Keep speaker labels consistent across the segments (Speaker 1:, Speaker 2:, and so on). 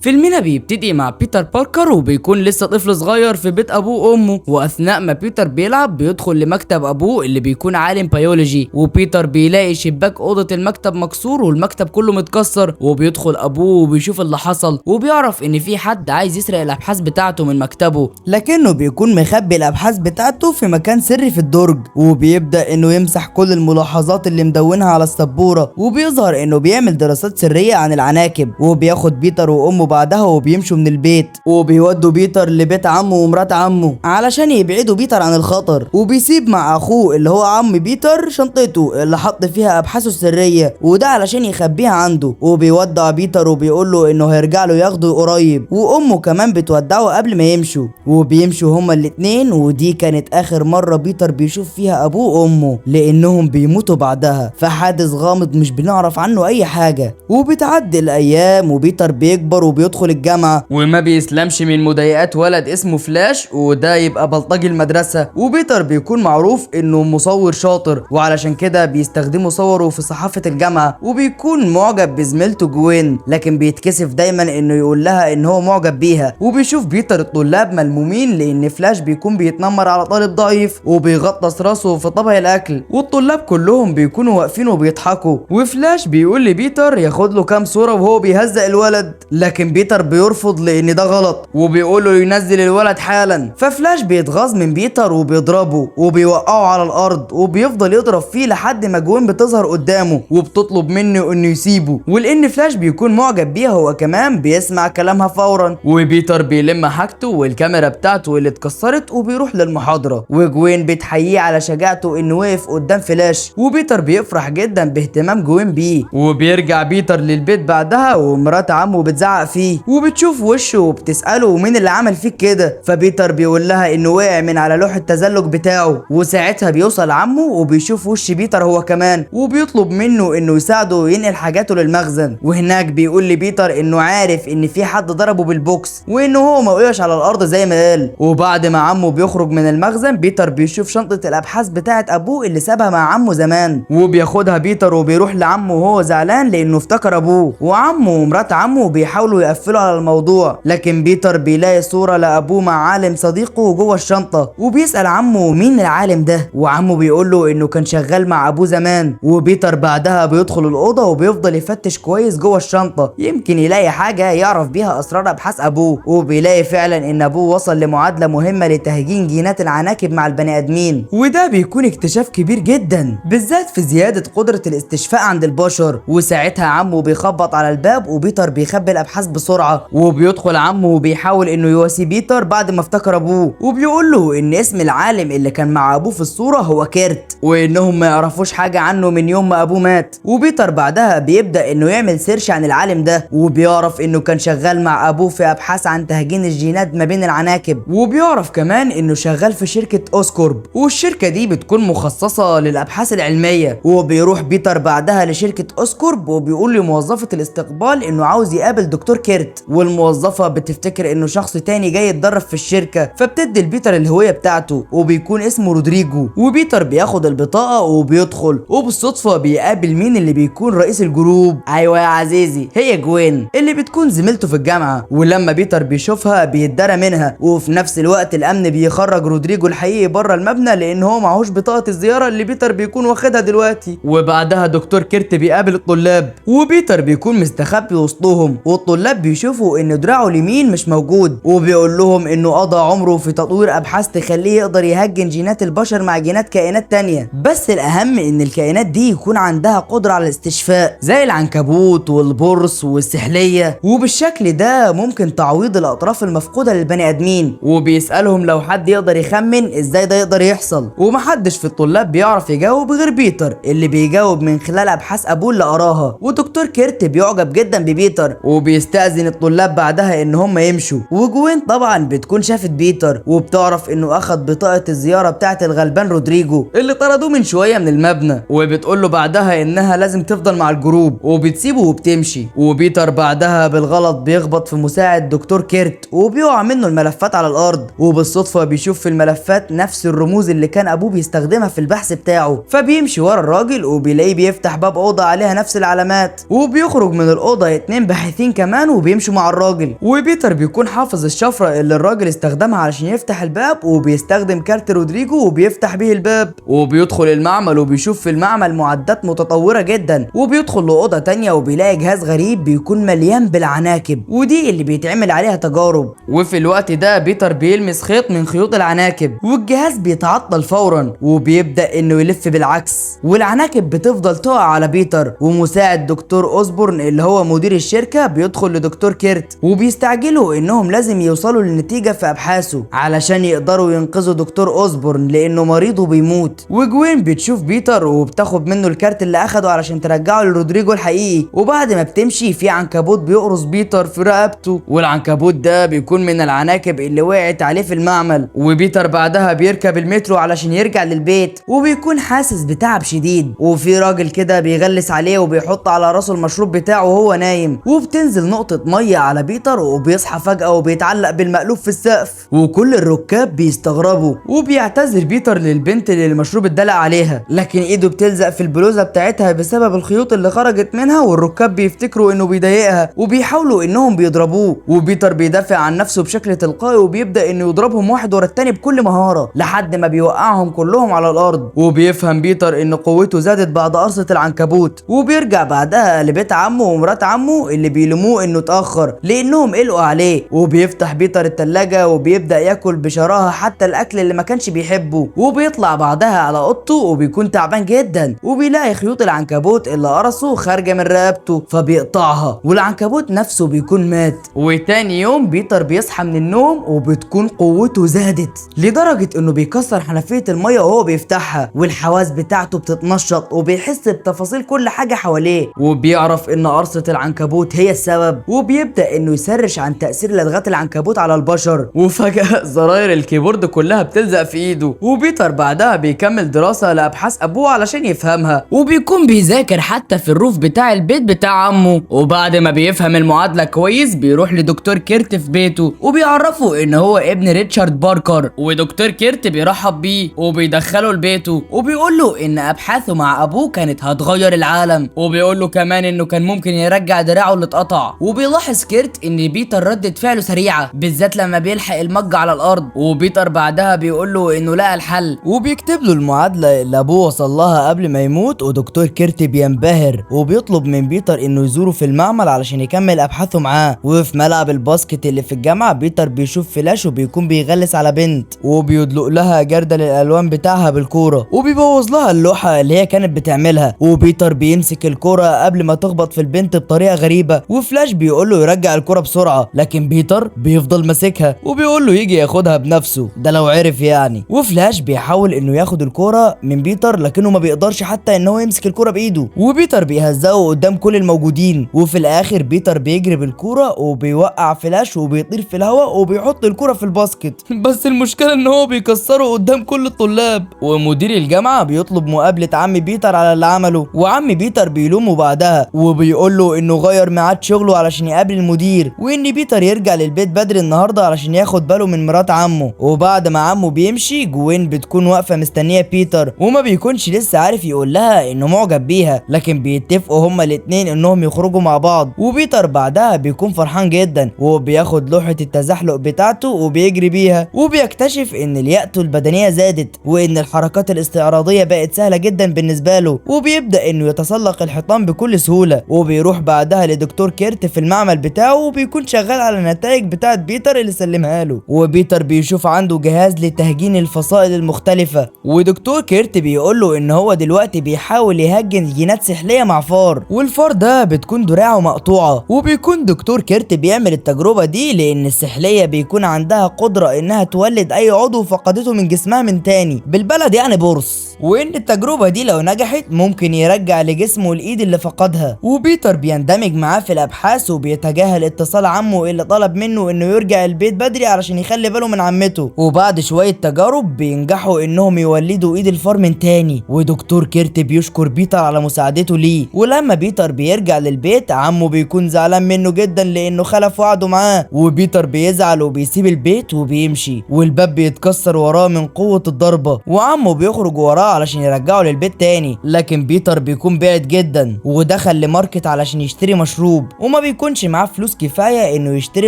Speaker 1: فيلمنا بيبتدي مع بيتر باركر وبيكون لسه طفل صغير في بيت ابوه وامه، واثناء ما بيتر بيلعب بيدخل لمكتب ابوه اللي بيكون عالم بيولوجي، وبيتر بيلاقي شباك اوضه المكتب مكسور والمكتب كله متكسر، وبيدخل ابوه وبيشوف اللي حصل وبيعرف ان في حد عايز يسرق الابحاث بتاعته من مكتبه،
Speaker 2: لكنه بيكون مخبي الابحاث بتاعته في مكان سري في الدرج، وبيبدأ انه يمسح كل الملاحظات اللي مدونها على السبورة، وبيظهر انه بيعمل دراسات سرية عن العناكب. وبياخد بيتر وامه بعدها وبيمشوا من البيت، وبيودوا بيتر لبيت عمه ومرات عمه علشان يبعدوا بيتر عن الخطر. وبيسيب مع اخوه اللي هو عم بيتر شنطته اللي حط فيها ابحاثه السرية، وده علشان يخبيها عنده. وبيودع بيتر وبيقول له انه هيرجع له ياخده قريب، وامه كمان بتودعه قبل ما يمشوا. وبيمشوا هما الاتنين، ودي كانت اخر مرة بيتر بيشوف فيها ابوه وامه، لانهم بيموتوا بعدها في حادث غامض مش بنعرف عنه اي حاجة. وبتعدي الايام وبيتر بيكبر وبيدخل الجامعة،
Speaker 1: وما بيسلمش من مضايقات ولد اسمه فلاش، وده يبقى بلطجي المدرسة. وبيتر بيكون معروف انه مصور شاطر، وعلشان كده بيستخدموا صوره في صحافة الجامعة. وبيكون معجب بزميلته جوين، لكن بيتكسف دايما انه يقول لها ان هو معجب بيها. وبيشوف بيتر الطلاب ملمومين لان فلاش بيكون بيتنمر على طالب ضعيف وبيغطس راسه في طبق الاكل، والطلاب كلهم بيكونوا واقفين وبيضحكوا. وفلاش بيقول لبيتر ياخد له كام صورة وهو بيهزق الولد، لكن بيتر بيرفض لان ده غلط، وبيقول له ينزل الولد حالا. ففلاش بيتغاظ من بيتر وبيضربه وبيوقعه على الارض، وبيفضل يضرب فيه لحد ما جوين بتظهر قدامه وبتطلب منه انه يسيبه. ولان فلاش بيكون معجب بيها هو كمان بيسمع كلامها فورا. وبيتر بيلم حاجته والكاميرا بتاعته اللي اتكسرت وبيروح للمحاضرة، وجوين بتحييه على شجاعته انه وقف قدام فلاش. وبيتر بيفرح جدا باهتمام جوين بيه. وبيرجع بيتر للبيت بعدها ومرات عمه بتزعق فيه وبتشوف وشه وبتسأله مين اللي عمل فيك كده. فبيتر بيقول لها انه وقع من على لوح التزلج بتاعه. وساعتها بيوصل عمه وبيشوف وش بيتر هو كمان، وبيطلب منه انه يساعده ينقل حاجاته للمخزن. وهناك بيقول لبيتر انه عارف ان في حد ضربه بالبوكس، وانه هو ما وقعش على الارض زي ما قال. وبعد ما عمه بيخرج من المخزن بيتر بيشوف شنطة الابحاث بتاعت ابوه اللي سابها مع عمه زمان، وبياخدها بيتر وبيروح لعمه وهو زعلان لانه افتكر ابوه. وعمه ومرات عمه بيحاولوا يقفلوا على الموضوع، لكن بيتر بيلاقي صورة لابوه مع عالم صديقه جوه الشنطة، وبيسأل عمه مين العالم ده، وعمه بيقول له انه كان شغال مع ابوه زمان. وبيتر بعدها بيدخل الأوضة وبيفضل يفتش كويس جوه الشنطة يمكن يلاقي حاجة يعرف بيها اسرار ابحاث ابوه. وبيلاقي فعلا ان ابوه وصل لمعادلة مهمة لتهجين جينات العناكب مع البني ادمين، وده بيكون اكتشاف كبير جدا بالذات في زيادة قدرة الاستشفاء عند البشر. وساعتها عمه بيخبط على الباب وبيتر بيخبي الابحاث بسرعة، وبيدخل عمه وبيحاول انه يواسي بيتر بعد ما افتكر ابوه، وبيقول له ان اسم العالم اللي كان مع ابوه في الصورة هو كيرت، وانهم ما يعرفوش حاجة عنه من يوم ما ابوه مات. وبيتر بعدها بيبدأ انه يعمل سيرش عن العالم ده، وبيعرف انه كان شغال مع ابوه في ابحاث عن تهجين الجينات ما بين العناكب. وبيعرف كمان انه شغال في شركة اوسكورب، والشركة دي بتكون مخصصة للابحاث العلمية. وبيروح بيتر بعدها لشركة اوسكورب وبيقول لموظفة الاستقبال انه عاوز يقابل دكتور كيرت، والموظفة بتفتكر انه شخص تاني جاي يتدرب في الشركة، فبتدي لبيتر الهوية بتاعته وبيكون اسمه رودريجو. وبيتر بياخد البطاقة وبيدخل، وبالصدفة بيقابل مين اللي بيكون رئيس الجروب. ايوه يا عزيزي، هي جوين اللي بتكون زميلته في الجامعة. ولما بيتر بيشوفها بيتدرى منها، وفي نفس الوقت الامن بيخرج رودريجو الحقيقي بره المبنى لان هو معهوش بطاقة الزيارة اللي بيتر بيكون واخدها دلوقتي. وبعدها دكتور كيرت بيقابل الطلاب، وبيتر بيكون مستخبي وسطهم، والطلاب بيشوفوا ان دراعه اليمين مش موجود، وبيقول لهم انه قضى عمره في تطوير ابحاث تخليه يقدر يهجن جينات البشر مع جينات كائنات تانية، بس الاهم ان الكائنات دي يكون عندها قدرة على الاستشفاء زي العنكبوت والبرص والسحلية، وبالشكل ده ممكن تعويض الاطراف المفقودة للبني ادمين. وبيسألهم لو حد يقدر يخمن ازاي ده يقدر يحصل، ومحدش في الطلاب بيعرف يجاوب غير بيتر اللي بيجاوب من خلال ابحاث ابوه اللي قراها. ودكتور كيرت بيعجب جدا ببيتر وبيستأذن الطلاب بعدها ان هم يمشوا. وجوين طبعا بتكون شافت بيتر وبتعرف انه اخد بطاقة الزيارة بتاعت الغلبان رودريجو اللي طرد وطردوه من شويه من المبنى، وبتقول له بعدها انها لازم تفضل مع الجروب، وبتسيبه وبتمشي. وبيتر بعدها بالغلط بيخبط في مساعد دكتور كيرت وبيقع منه الملفات على الارض، وبالصدفه بيشوف في الملفات نفس الرموز اللي كان ابوه بيستخدمها في البحث بتاعه، فبيمشي ورا الراجل وبيلاقيه بيفتح باب اوضه عليها نفس العلامات، وبيخرج من الاوضه 2 باحثين كمان وبيمشوا مع الراجل. وبيتر بيكون حافظ الشفره اللي الراجل استخدمها علشان يفتح الباب، وبيستخدم كارت رودريجو وبيفتح بيه الباب. وبيدخل المعمل وبيشوف في المعمل معدات متطوره جدا، وبيدخل لاوضه تانية وبيلاقي جهاز غريب بيكون مليان بالعناكب، ودي اللي بيتعمل عليها تجارب. وفي الوقت ده بيتر بيلمس خيط من خيوط العناكب، والجهاز بيتعطل فورا وبيبدا انه يلف بالعكس، والعناكب بتفضل تقع على بيتر. ومساعد دكتور اوزبورن اللي هو مدير الشركه بيدخل لدكتور كيرت وبيستعجلوا انهم لازم يوصلوا للنتيجه في ابحاثه علشان يقدروا ينقذوا دكتور اوزبورن لانه مريض وبيموت. وجوين بتشوف بيتر وبتاخد منه الكارت اللي اخده علشان ترجعه لرودريجو الحقيقي، وبعد ما بتمشي في عنكبوت بيقرص بيتر في رقبته، والعنكبوت ده بيكون من العناكب اللي وقعت عليه في المعمل. وبيتر بعدها بيركب المترو علشان يرجع للبيت، وبيكون حاسس بتعب شديد، وفي راجل كده بيغلس عليه وبيحط على راسه المشروب بتاعه وهو نايم، وبتنزل نقطة مية على بيتر وبيصحى فجأة وبيتعلق بالمقلوب في السقف، وكل الركاب بيستغربوا. وبيعتذر بيتر للبنت اللي المشروب اتدلق عليها، لكن ايده بتلزق في البلوزة بتاعتها بسبب الخيوط اللي خرجت منها، والركاب بيفتكروا انه بيضايقها وبيحاولوا انهم بيضربوه. وبيتر بيدافع عن نفسه بشكل تلقائي وبيبدأ انه يضربهم واحد ورا التاني بكل مهارة لحد ما بيوقعهم كلهم على الارض. وبيفهم بيتر ان قوته زادت بعد قرصة العنكبوت، وبيرجع بعدها لبيت عمه ومرات عمه اللي بيلوموه انه اتأخر لانهم قلقوا عليه. وبيفتح بيتر التلاجة وبيبدأ ياكل بشراهة حتى الاكل اللي ما كانش بيحبه، وبيطلع بعدها على اوضته وبيكون تعبان جدا، وبيلاقي خيوط العنكبوت اللي قرصه خارجة من رقبته فبيقطعها، والعنكبوت نفسه بيكون مات. وتاني يوم بيتر بيصحى من النوم وبتكون قوته زادت لدرجة انه بيكسر حنفية المية وهو بيفتحها، والحواس بتاعته بتتنشط وبيحس بتفاصيل كل حاجة حواليه، وبيعرف ان قرصة العنكبوت هي السبب، وبيبدأ انه يسرش عن تأثير لدغات العنكبوت على البشر. وفجأة زراير الكيبورد كلها بتلزق في ايده، وبيتر بعدها بيكمل دراسة لأبحاث ابوه علشان يفهمها، وبيكون بيذاكر حتى في الروف بتاع البيت بتاع عمه. وبعد ما بيفهم المعادلة كويس بيروح لدكتور كيرت في بيته وبيعرفه ان هو ابن ريتشارد باركر، ودكتور كيرت بيرحب بيه وبيدخله لبيته وبيقول له ان ابحاثه مع ابوه كانت هتغير العالم، وبيقول له كمان انه كان ممكن يرجع دراعه اللي اتقطع. وبيلاحظ كيرت ان بيتر ردة فعله سريعة بالذات لما بيلحق المج على الارض، وبيتر بعدها بيقول له انه لقى الحل
Speaker 2: وبيكتب له المعادلة اللي ابوه وصل لها قبل ما يموت. ودكتور كيرت بينبهر وبيطلب من بيتر انه يزوره في المعمل علشان يكمل ابحاثه معاه. وفي ملعب الباسكت اللي في الجامعة بيتر بيشوف فلاش وبيكون بيغلس على بنت، وبيدلق لها جردل الالوان بتاعها بالكورة وبيبوظ لها اللوحة اللي هي كانت بتعملها. وبيتر بيمسك الكورة قبل ما تخبط في البنت بطريقة غريبة، وفلاش بيقول له يرجع الكورة بسرعة، لكن بيتر بيفضل ماسكها وبيقول له يجي ياخدها بنفسه ده لو عرف يعني. وفلاش بيحاول انه ياخد الكورة من بيتر لكنه ما بيقدرش حتى ان هو يمسك الكورة بايده، وبيتر بيهزقه قدام كل الموجودين. وفي الاخر بيتر بيجري بالكورة وبيوقع فلاش وبيطير في الهواء وبيحط الكورة في الباسكت، بس المشكلة ان هو بيكسره قدام كل الطلاب. ومدير الجامعة بيطلب مقابلة عم بيتر على اللي عمله، وعم بيتر بيلومه بعدها وبيقول له انه غير ميعاد شغله علشان يقابل المدير، وان بيتر يرجع للبيت بدري النهارده علشان ياخد باله من مرات عمه. وبعد ما عمه بيمشي جوين بتكون واقفة مستنية بيتر، وما بيكونش لسه عارف يقول لها انه معجب بيها، لكن بيتفقوا هما الاتنين انهم يخرجوا مع بعض. وبيتر بعدها بيكون فرحان جدا وبياخد لوحة التزحلق بتاعته وبيجري بيها، وبيكتشف ان لياقته البدنية زادت وان الحركات الاستعراضية بقت سهلة جدا بالنسبة له، وبيبدأ انه يتسلق الحيطان بكل سهولة. وبيروح بعدها لدكتور كيرت في المعمل بتاعه وبيكون شغال على النتائج بتاعت بيتر اللي سلمها له، وبيتر بيشوف عنده جهاز لتهجين الفصائل المختلفة، ودكتور كيرت بيقول له ان هو دلوقتي بيحاول يهجن جينات سحلية مع فار، والفار ده بتكون دراعه مقطوعة. وبيكون دكتور كيرت بيعمل التجربة دي لان السحلية بيكون عندها قدرة انها تولد اي عضو فقدته من جسمها من تاني، بالبلد يعني بورس، وان التجربة دي لو نجحت ممكن يرجع لجسمه الايد اللي فقدها. وبيتر بيندمج معاه في الابحاث وبيتجاهل اتصال عمه اللي طلب منه انه يرجع البيت بدري علشان يخلي باله من عمته. وبعد شوية تجارب بينجحوا انهم يولدوا له ايد الفار من تاني. ودكتور كيرت بيشكر بيتر على مساعدته ليه. ولما بيتر بيرجع للبيت عمه بيكون زعلان منه جدا لانه خلف وعده معاه، وبيتر بيزعل وبيسيب البيت وبيمشي، والباب بيتكسر وراه من قوة الضربة، وعمه بيخرج وراه علشان يرجعه للبيت تاني. لكن بيتر بيكون بعد جدا ودخل لماركت علشان يشتري مشروب، وما بيكونش معاه فلوس كفاية انه يشتري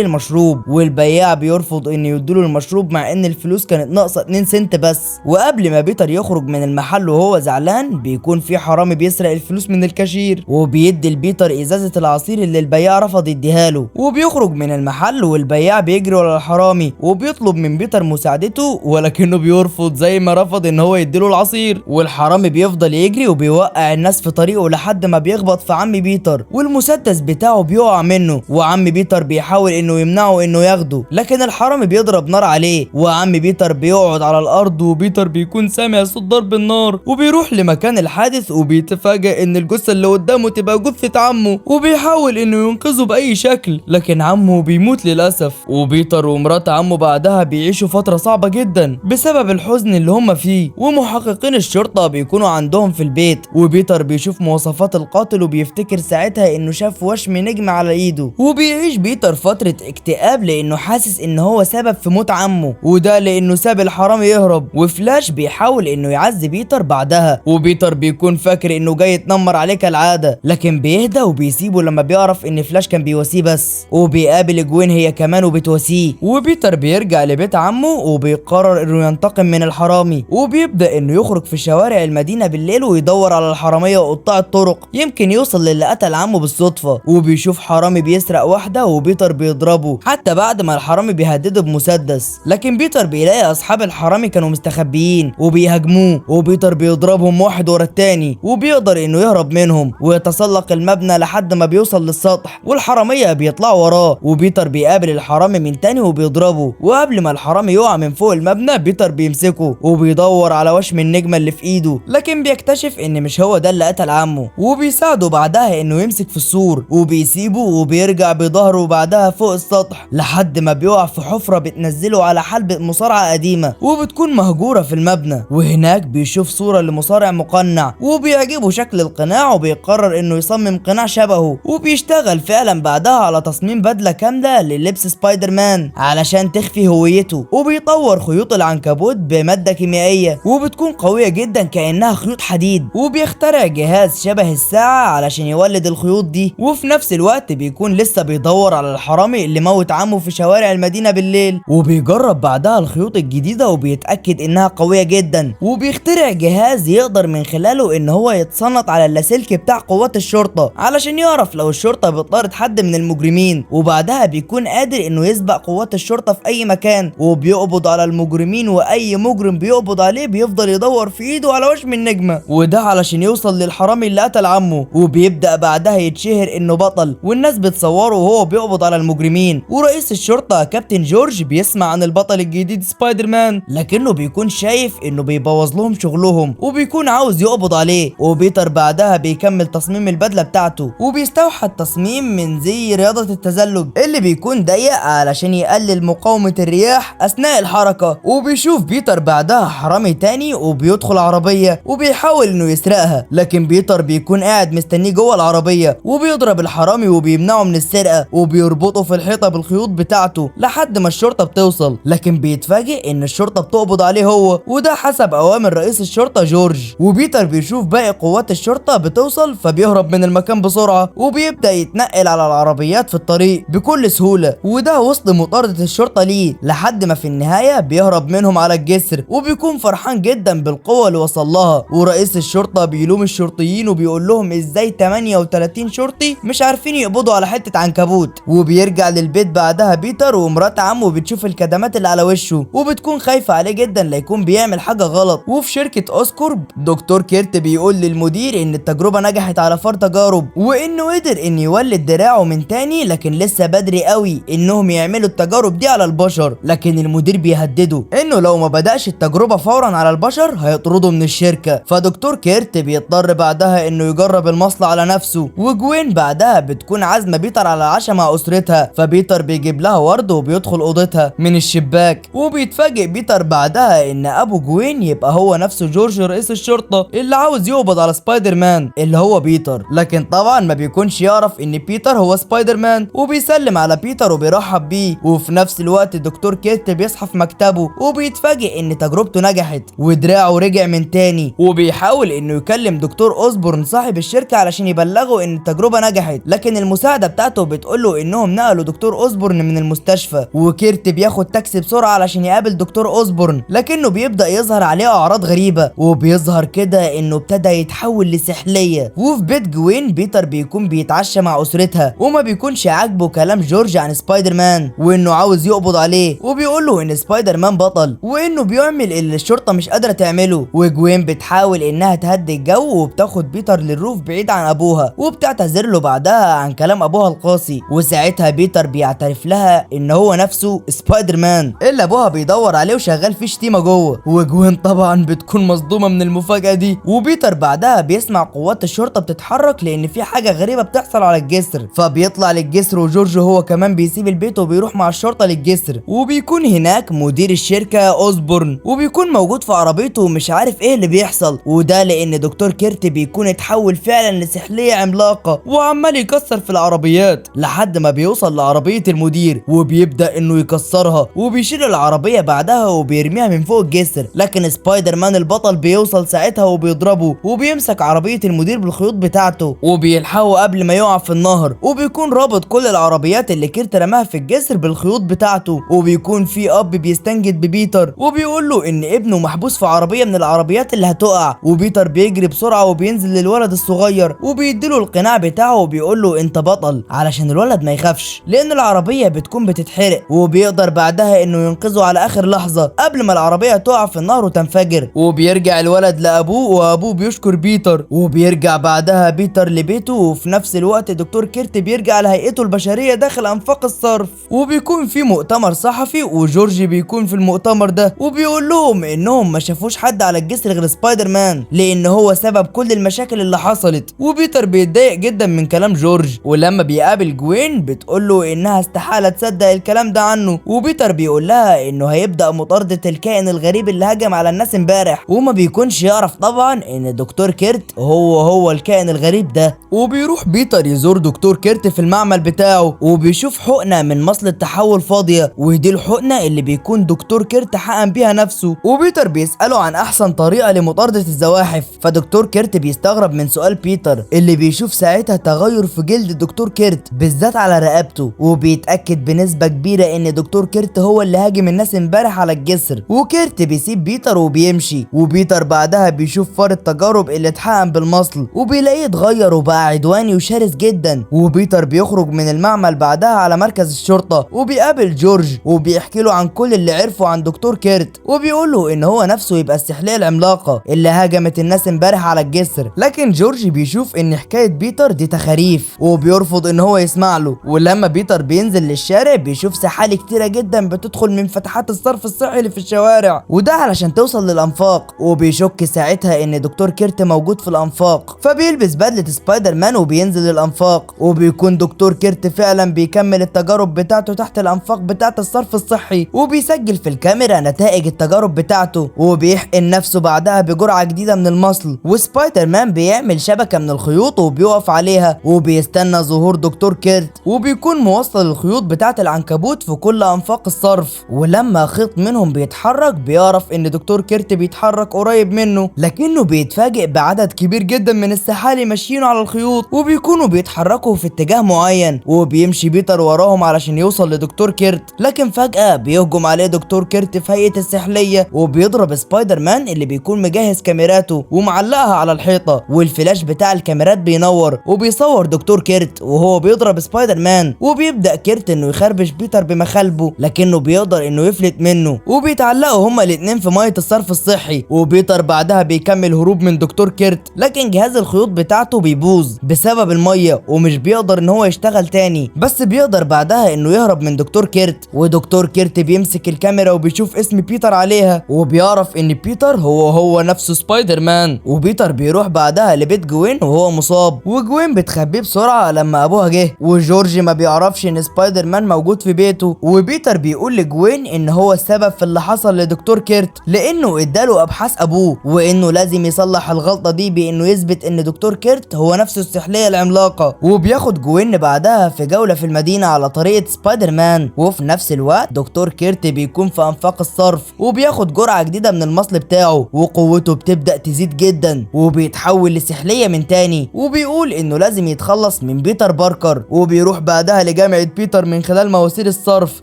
Speaker 2: المشروب، والبياع بيرفض انه يديله المشروب مع ان الفلوس كانت ناقصة 2 سنت بس. وقبل ما بيتر يخرج من المحل وهو زعلان بيكون في حرامي بيسرق الفلوس من الكاشير، وبيدي لبيتر ازازة العصير اللي البياع رفض يديها له، وبيخرج من المحل والبياع بيجري ورا الحرامي وبيطلب من بيتر مساعدته، ولكنه بيرفض زي ما رفض ان هو يديله العصير. والحرامي بيفضل يجري وبيوقع الناس في طريقه لحد ما بيخبط في عم بيتر، والمسدس بتاعه بيقع منه، وعم بيتر بيحاول انه يمنعه انه ياخده، لكن الحرامي بيضرب نار عليه، وعم بيتر بيقعد على الارض، وبيتر بيكون سامع صوت ضرب النار، وبيروح لمكان الحادث وبيتفاجئ ان الجثه اللي قدامه تبقى جثه عمه، وبيحاول انه ينقذه باي شكل، لكن عمه بيموت للاسف. وبيتر ومرات عمه بعدها بيعيشوا فتره صعبه جدا بسبب الحزن اللي هم فيه. ومحققين الشرطه بيكونوا عندهم في البيت، وبيتر بيشوف مواصفات القاتل وبيفتكر ساعتها انه شاف وشم نجم على ايده، وبيعيش بيتر فتره اكتئاب لانه حاسس ان هو سبب في موت عمه، وده لانه ساب الحرامي يهرب. وفلاش بيحاول انه يعذب بيتر بعدها، وبيتر بيكون فاكر انه جاي يتنمر عليه كالعاده، لكن بيهدى وبيسيبه لما بيعرف ان فلاش كان بيواسيه بس. وبيقابل جوين هي كمان وبتواسيه، وبيتر بيرجع لبيت عمه وبيقرر انه ينتقم من الحرامي، وبيبدا انه يخرج في شوارع المدينه بالليل ويدور على الحراميه وقطاع الطرق يمكن يوصل للي قتل عمه بالصدفه. وبيشوف حرامي بيسرق واحده وبيتر بيضربه حتى بعد ما الحرامي بيهدده بمسدس، لكن بيتر بيلاقي اصحاب الحرامي كانوا مستخبيين وبيهاجموه، وبيتر بيضربهم واحد ورا التاني، وبيقدر انه يهرب منهم ويتسلق المبنى لحد ما بيوصل للسطح، والحراميه بيطلعوا وراه، وبيتر بيقابل الحرامي من تاني وبيضربه، وقبل ما الحرامي يقع من فوق المبنى بيتر بيمسكه وبيدور على وشم النجمه اللي في ايده، لكن بيكتشف ان مش هو ده اللي قتل عمه، وبيساعده بعدها انه يمسك في السور، وبيسيبه وبيرجع بظهره بعدها فوق السطح لحد ما بيقع في حفره بتنزله على حلبة مصارعه قديمه وبتكون مهجوره في المبنى. وهناك بيشوف صوره لمصارع مقنع وبيعجبه شكل القناع، وبيقرر انه يصمم قناع شبهه، وبيشتغل فعلا بعدها على تصميم بدله كامله للبس سبايدر مان علشان تخفي هويته، وبيطور خيوط العنكبوت بماده كيميائيه وبتكون قويه جدا كانها خيوط حديد، وبيخترع جهاز شبه الساعه علشان يولد الخيوط دي. وفي نفس الوقت بيكون لسه بيدور على الحرامي اللي موت عمه في شوارع المدينه بالليل، وبيجرب بعدها الخيوط الجديده وبيتاكد انها قويه جدا، وبيخترع جهاز يقدر من خلاله ان هو يتصنت على اللاسلكي بتاع قوات الشرطه علشان يعرف لو الشرطه بتطارد حد من المجرمين، وبعدها بيكون قادر انه يسبق قوات الشرطه في اي مكان، وبيقبض على المجرمين، واي مجرم بيقبض عليه بيفضل يدور في ايده على وشم النجمه، وده علشان يوصل للحرامي اللي قتل عمه. وبيبدا بعدها يتشهر انه بطل، والناس بتصوره وهو بيقبض على المجرمين، ورئيس الشرطه كابتن جورج بيسمع عن البطل الجديد سبايدر مان، لكنه بيكون شايف انه بيبوظ لهم شغلهم وبيكون عاوز يقبض عليه. وبيتر بعدها بيكمل تصميم البدله بتاعته، وبيستوحى التصميم من زي رياضه التزلج اللي بيكون ضيق علشان يقلل مقاومه الرياح اثناء الحركه. وبيشوف بيتر بعدها حرامي تاني وبيدخل عربيه وبيحاول انه يسرقها، لكن بيتر بيكون قاعد مستنيه جوه العربيه، وبيضرب الحرامي وبيمنعه من السرقه، وبيربطه في الحيطه بالخيوط بتاعته لحد ما الشرطه بتوصل، لكن بيتفاجئ ان الشرطه بتقبض عليه هو، وده حسب اوامر رئيس الشرطه جورج. وبيتر بيشوف باقي قوات الشرطه بتوصل فبيهرب من المكان بسرعه، وبيبدا يتنقل على العربيات في الطريق بكل سهوله، وده وسط مطارده الشرطه ليه لحد ما في النهايه بيهرب منهم على الجسر، وبيكون فرحان جدا بالقوه اللي وصل لها. ورئيس الشرطه بيلوم الشرطيين وبيقول لهم ازاي 38 شرطي مش عارفين يقبضوا على حته عنكبوت. وبيرجع للبيت بعدها بيتر، ومرات عمه بتشوف الكدمات اللي على وشه وبتكون خايفه عليه جدا ليكون بيعمل حاجه غلط. وفي شركه اوسكورب دكتور كيرت بيقول للمدير ان التجربه نجحت على فار تجارب، وانه قدر ان يولد دراعه من تاني، لكن لسه بدري قوي انهم يعملوا التجارب دي على البشر. لكن المدير بيهدده انه لو ما بدأش التجربه فورا على البشر هيطرده من الشركه. فدكتور كيرت بيضطر بعدها انه يجرب المصل على نفسه. وجوين بعدها بتكون عازمه بيتر على العشاء مع اسرتها، فبيتر بيجيب لها ورد وبيدخل اوضتها من الشباك، وبيتفاجئ بيتر بعدها ان ابو جوين يبقى هو نفسه جورج رئيس الشرطة اللي عاوز يقبض على سبايدر مان اللي هو بيتر. لكن طبعا ما بيكونش يعرف ان بيتر هو سبايدر مان، وبيسلم على بيتر وبيرحب بيه. وفي نفس الوقت دكتور كيرت بيصحى في مكتبه وبيتفاجئ ان تجربته نجحت ودراعه رجع من تاني، وبيحاول انه يكلم دكتور اوزبورن صاحب الشركة علشان يبلغه ان التجربة نجحت. لكن المساعدة بتاعته بتقوله انهم نقلوا دكتور اوزبورن من المستشفى، وكيرت بياخد تاكسي بسرعة علشان يقابل دكتور اوزبورن. لكنه بيبدأ يظهر عليه اعراض غريبة، وبيظهر كده انه ابتدى يتحول لسحلية. وفي بيت جوين بيتر بيكون بيتعشى مع اسرتها، وما بيكونش عاجبه كلام جورج عن سبايدر مان وانه عاوز يقبض عليه، وبيقول له ان سبايدر مان بطل وانه بيعمل اللي الشرطة مش قادرة تعمله. وجوين بتحاول انها تهدي الجو وبتاخد بيتر للروف بعيد عن ابوها، وبتعتذر له بعدها عن كلام ابوها القاسي. وساعتها بيتر بيعترف لها ان هو نفسه سبايدر مان اللي ابوها بيدور عليه وشغال فيه شتيمة جوه. وجوين طبعا بتكون مصدومة من المفاجأة دي. وبيتر بعدها بيسمع قوات الشرطة بتتحرك لان في حاجة غريبة بتحصل على الجسر، فبيطلع للجسر. وجورج هو كمان بيسيب البيت وبيروح مع الشرطة للجسر، وبيكون هناك مدير الشركة اوزبورن، وبيكون موجود في عربيته ومش عارف ايه اللي بيحصل. وده لان دكتور كيرت بيكون اتحول فعلا لسحلية عملاقة وعمال يكسر في العربيات لحد ما بيوصل لعربية المدير، وبيبدأ انه يكسرها وبيشيل العربية بعدها وبيرميها من فوق الجسر. لكن سبايدر مان البطل بيوصل ساعتها وبيضربه وبيمسك عربية المدير بالخيوط بتاعته وبيلحقه قبل ما يقع في النهر. وبيكون رابط كل العربيات اللي كيرت رماها في الجسر بالخيوط بتاعته. وبيكون في اب بيستنجد ببيتر وبيقول له ان ابنه محبوس في عربية من العربيات اللي هتقع. وبيتر بيجري بسرعة وبينزل للولد الصغير وبيديله القناع بتاعه وبيقول له انت بطل، علشان الولد ما يخافش لان العربية بتكون بتتحرق. وبيقدر بعدها انه ينقذه على اخر لحظة قبل ما العربية تقع في النهر وتنفجر. وبيرجع الولد لابوه وابوه بيشكر بيتر. وبيرجع بعدها بيتر لبيته، وفي نفس الوقت دكتور كيرت بيرجع لهيئته البشرية داخل انفاق الصرف. وبيكون في مؤتمر صحفي وجورج بيكون في المؤتمر ده، وبيقول لهم انهم ما شافوش حد على الجسر غير سبايدر مان لان هو سبب كل المشاكل اللي حصلت. وبيتر بيتضايق جدا من كلام جورج، ولما بيقابل جوين بتقول له انها استحالة تصدق الكلام ده عنه. وبيتر بيقول لها انه هيبدأ مطاردة الكائن الغريب اللي هجم على الناس امبارح، وما بيكونش يعرف طبعا ان دكتور كيرت هو الكائن الغريب ده. وبيروح بيتر يزور دكتور كيرت في المعمل بتاعه، وبيشوف حقنة من مصل التحول فاضية، ودي الحقنة اللي بيكون دكتور كيرت حقن بيها نفسه. وبيتر بيسأله عن احسن طريقة لمطاردة الزواحف، فدكتور كيرت بيستغرب من سؤال بيتر اللي بيشوف ساعتها تغير في جلد دكتور كيرت بالذات على رقبته. وبيتأكد بنسبة كبيرة ان دكتور كيرت هو اللي هاجم الناس امبارح على الجسر. وكيرت بيسيب بيتر وبيمشي. وبيتر بعدها بيشوف فار التجارب اللي اتحقن بالمصل وبيلاقيه اتغير وبقى عدواني وشرس جدا. وبيتر بيخرج من المعمل بعدها على مركز الشرطة وبيقابل جورج وبيحكي له عن كل اللي عرفه عن دكتور كيرت، وبيقول له ان هو نفسه يبقى السحلية العملاقة اللي هاجمت الناس امبارح على الجسر. لكن جورج بيشوف ان حكاية بيتر دي تخاريف وبيرفض ان هو يسمع له. ولما بيتر بينزل للشارع بيشوف سحالي كتيرة جدا بتدخل من فتحات الصرف الصحي اللي في الشوارع، وده علشان توصل للانفاق. وبيشك ساعتها ان دكتور كيرت موجود في الانفاق، فبيلبس بدلة سبايدر مان وبينزل للانفاق. وبيكون دكتور كيرت فعلا بيكمل التجارب بتاعته تحت الانفاق بتاعة الصرف الصحي، وبيسجل في الكاميرا نتائج التجارب بتاعته. وبيحقن نفسه بعدها بجرعة جديدة من المصل. وسبايدر مان بيعمل شبكة من الخيوط وبيقف عليها وبيستنى ظهور دكتور كيرت، وبيكون موصل الخيوط بتاعة العنكبوت في كل انفاق الصرف. ولما خيط منهم بيتحرك بيعرف ان دكتور كيرت بيتحرك قريب منه، لكنه بيتفاجئ بعدد كبير جدا من السحالي ماشيين على الخيوط وبيكونوا بيتحركوا في اتجاه معين. وبيمشي بيتر وراهم علشان يوصل لدكتور كيرت، لكن فجأة بيهجم عليه دكتور كيرت في هيئة السحلية وبيضرب سبايدر مان اللي بيكون مجهز كاميراته ومعلقها على الحيطة، والفلاش بتاع الكاميرات بينور وبيصور دكتور كيرت وهو بيضرب سبايدر مان. وبيبدأ كيرت انه يخربش بيتر بمخالبه، لكنه بيقدر انه يفلت منه وبيتعلقوا هما الاتنين في مية الصرف الصحي. وبيتر بعدها بيكمل هروب من دكتور كيرت، لكن جهاز الخيوط بتاعته بيبوظ بسبب المية ومش بيقدر ان هو يشتغل تاني، بس بيقدر بعدها انه يهرب من دكتور كيرت. ودكتور كيرت بيمسك الكاميرا وبيشوف اسم بيتر عليها وبيعرف ان بيتر هو نفسه سبايدر مان. وبيتر بيروح بعدها لبيت جوين وهو مصاب، وجوين بتخبيه بسرعة لما ابوها جه. وجورج ما بيعرفش ان سبايدر مان موجود في بيته، وبيتر بيقول لجوين ان هو السبب في اللي حصل لدكتور كيرت لانه لانه اداله ابحاث ابوه، وانه لازم يصلح الغلطه دي بانه يثبت ان دكتور كيرت هو نفسه السحليه العملاقه. وبياخد جوين بعدها في جوله في المدينه على طريقه سبايدر مان. وفي نفس الوقت دكتور كيرت بيكون في انفاق الصرف وبياخد جرعه جديده من المصل بتاعه، وقوته بتبدا تزيد جدا وبيتحول لسحليه من تاني. وبيقول انه لازم يتخلص من بيتر باركر، وبيروح بعدها لجامعه بيتر من خلال مواسير الصرف،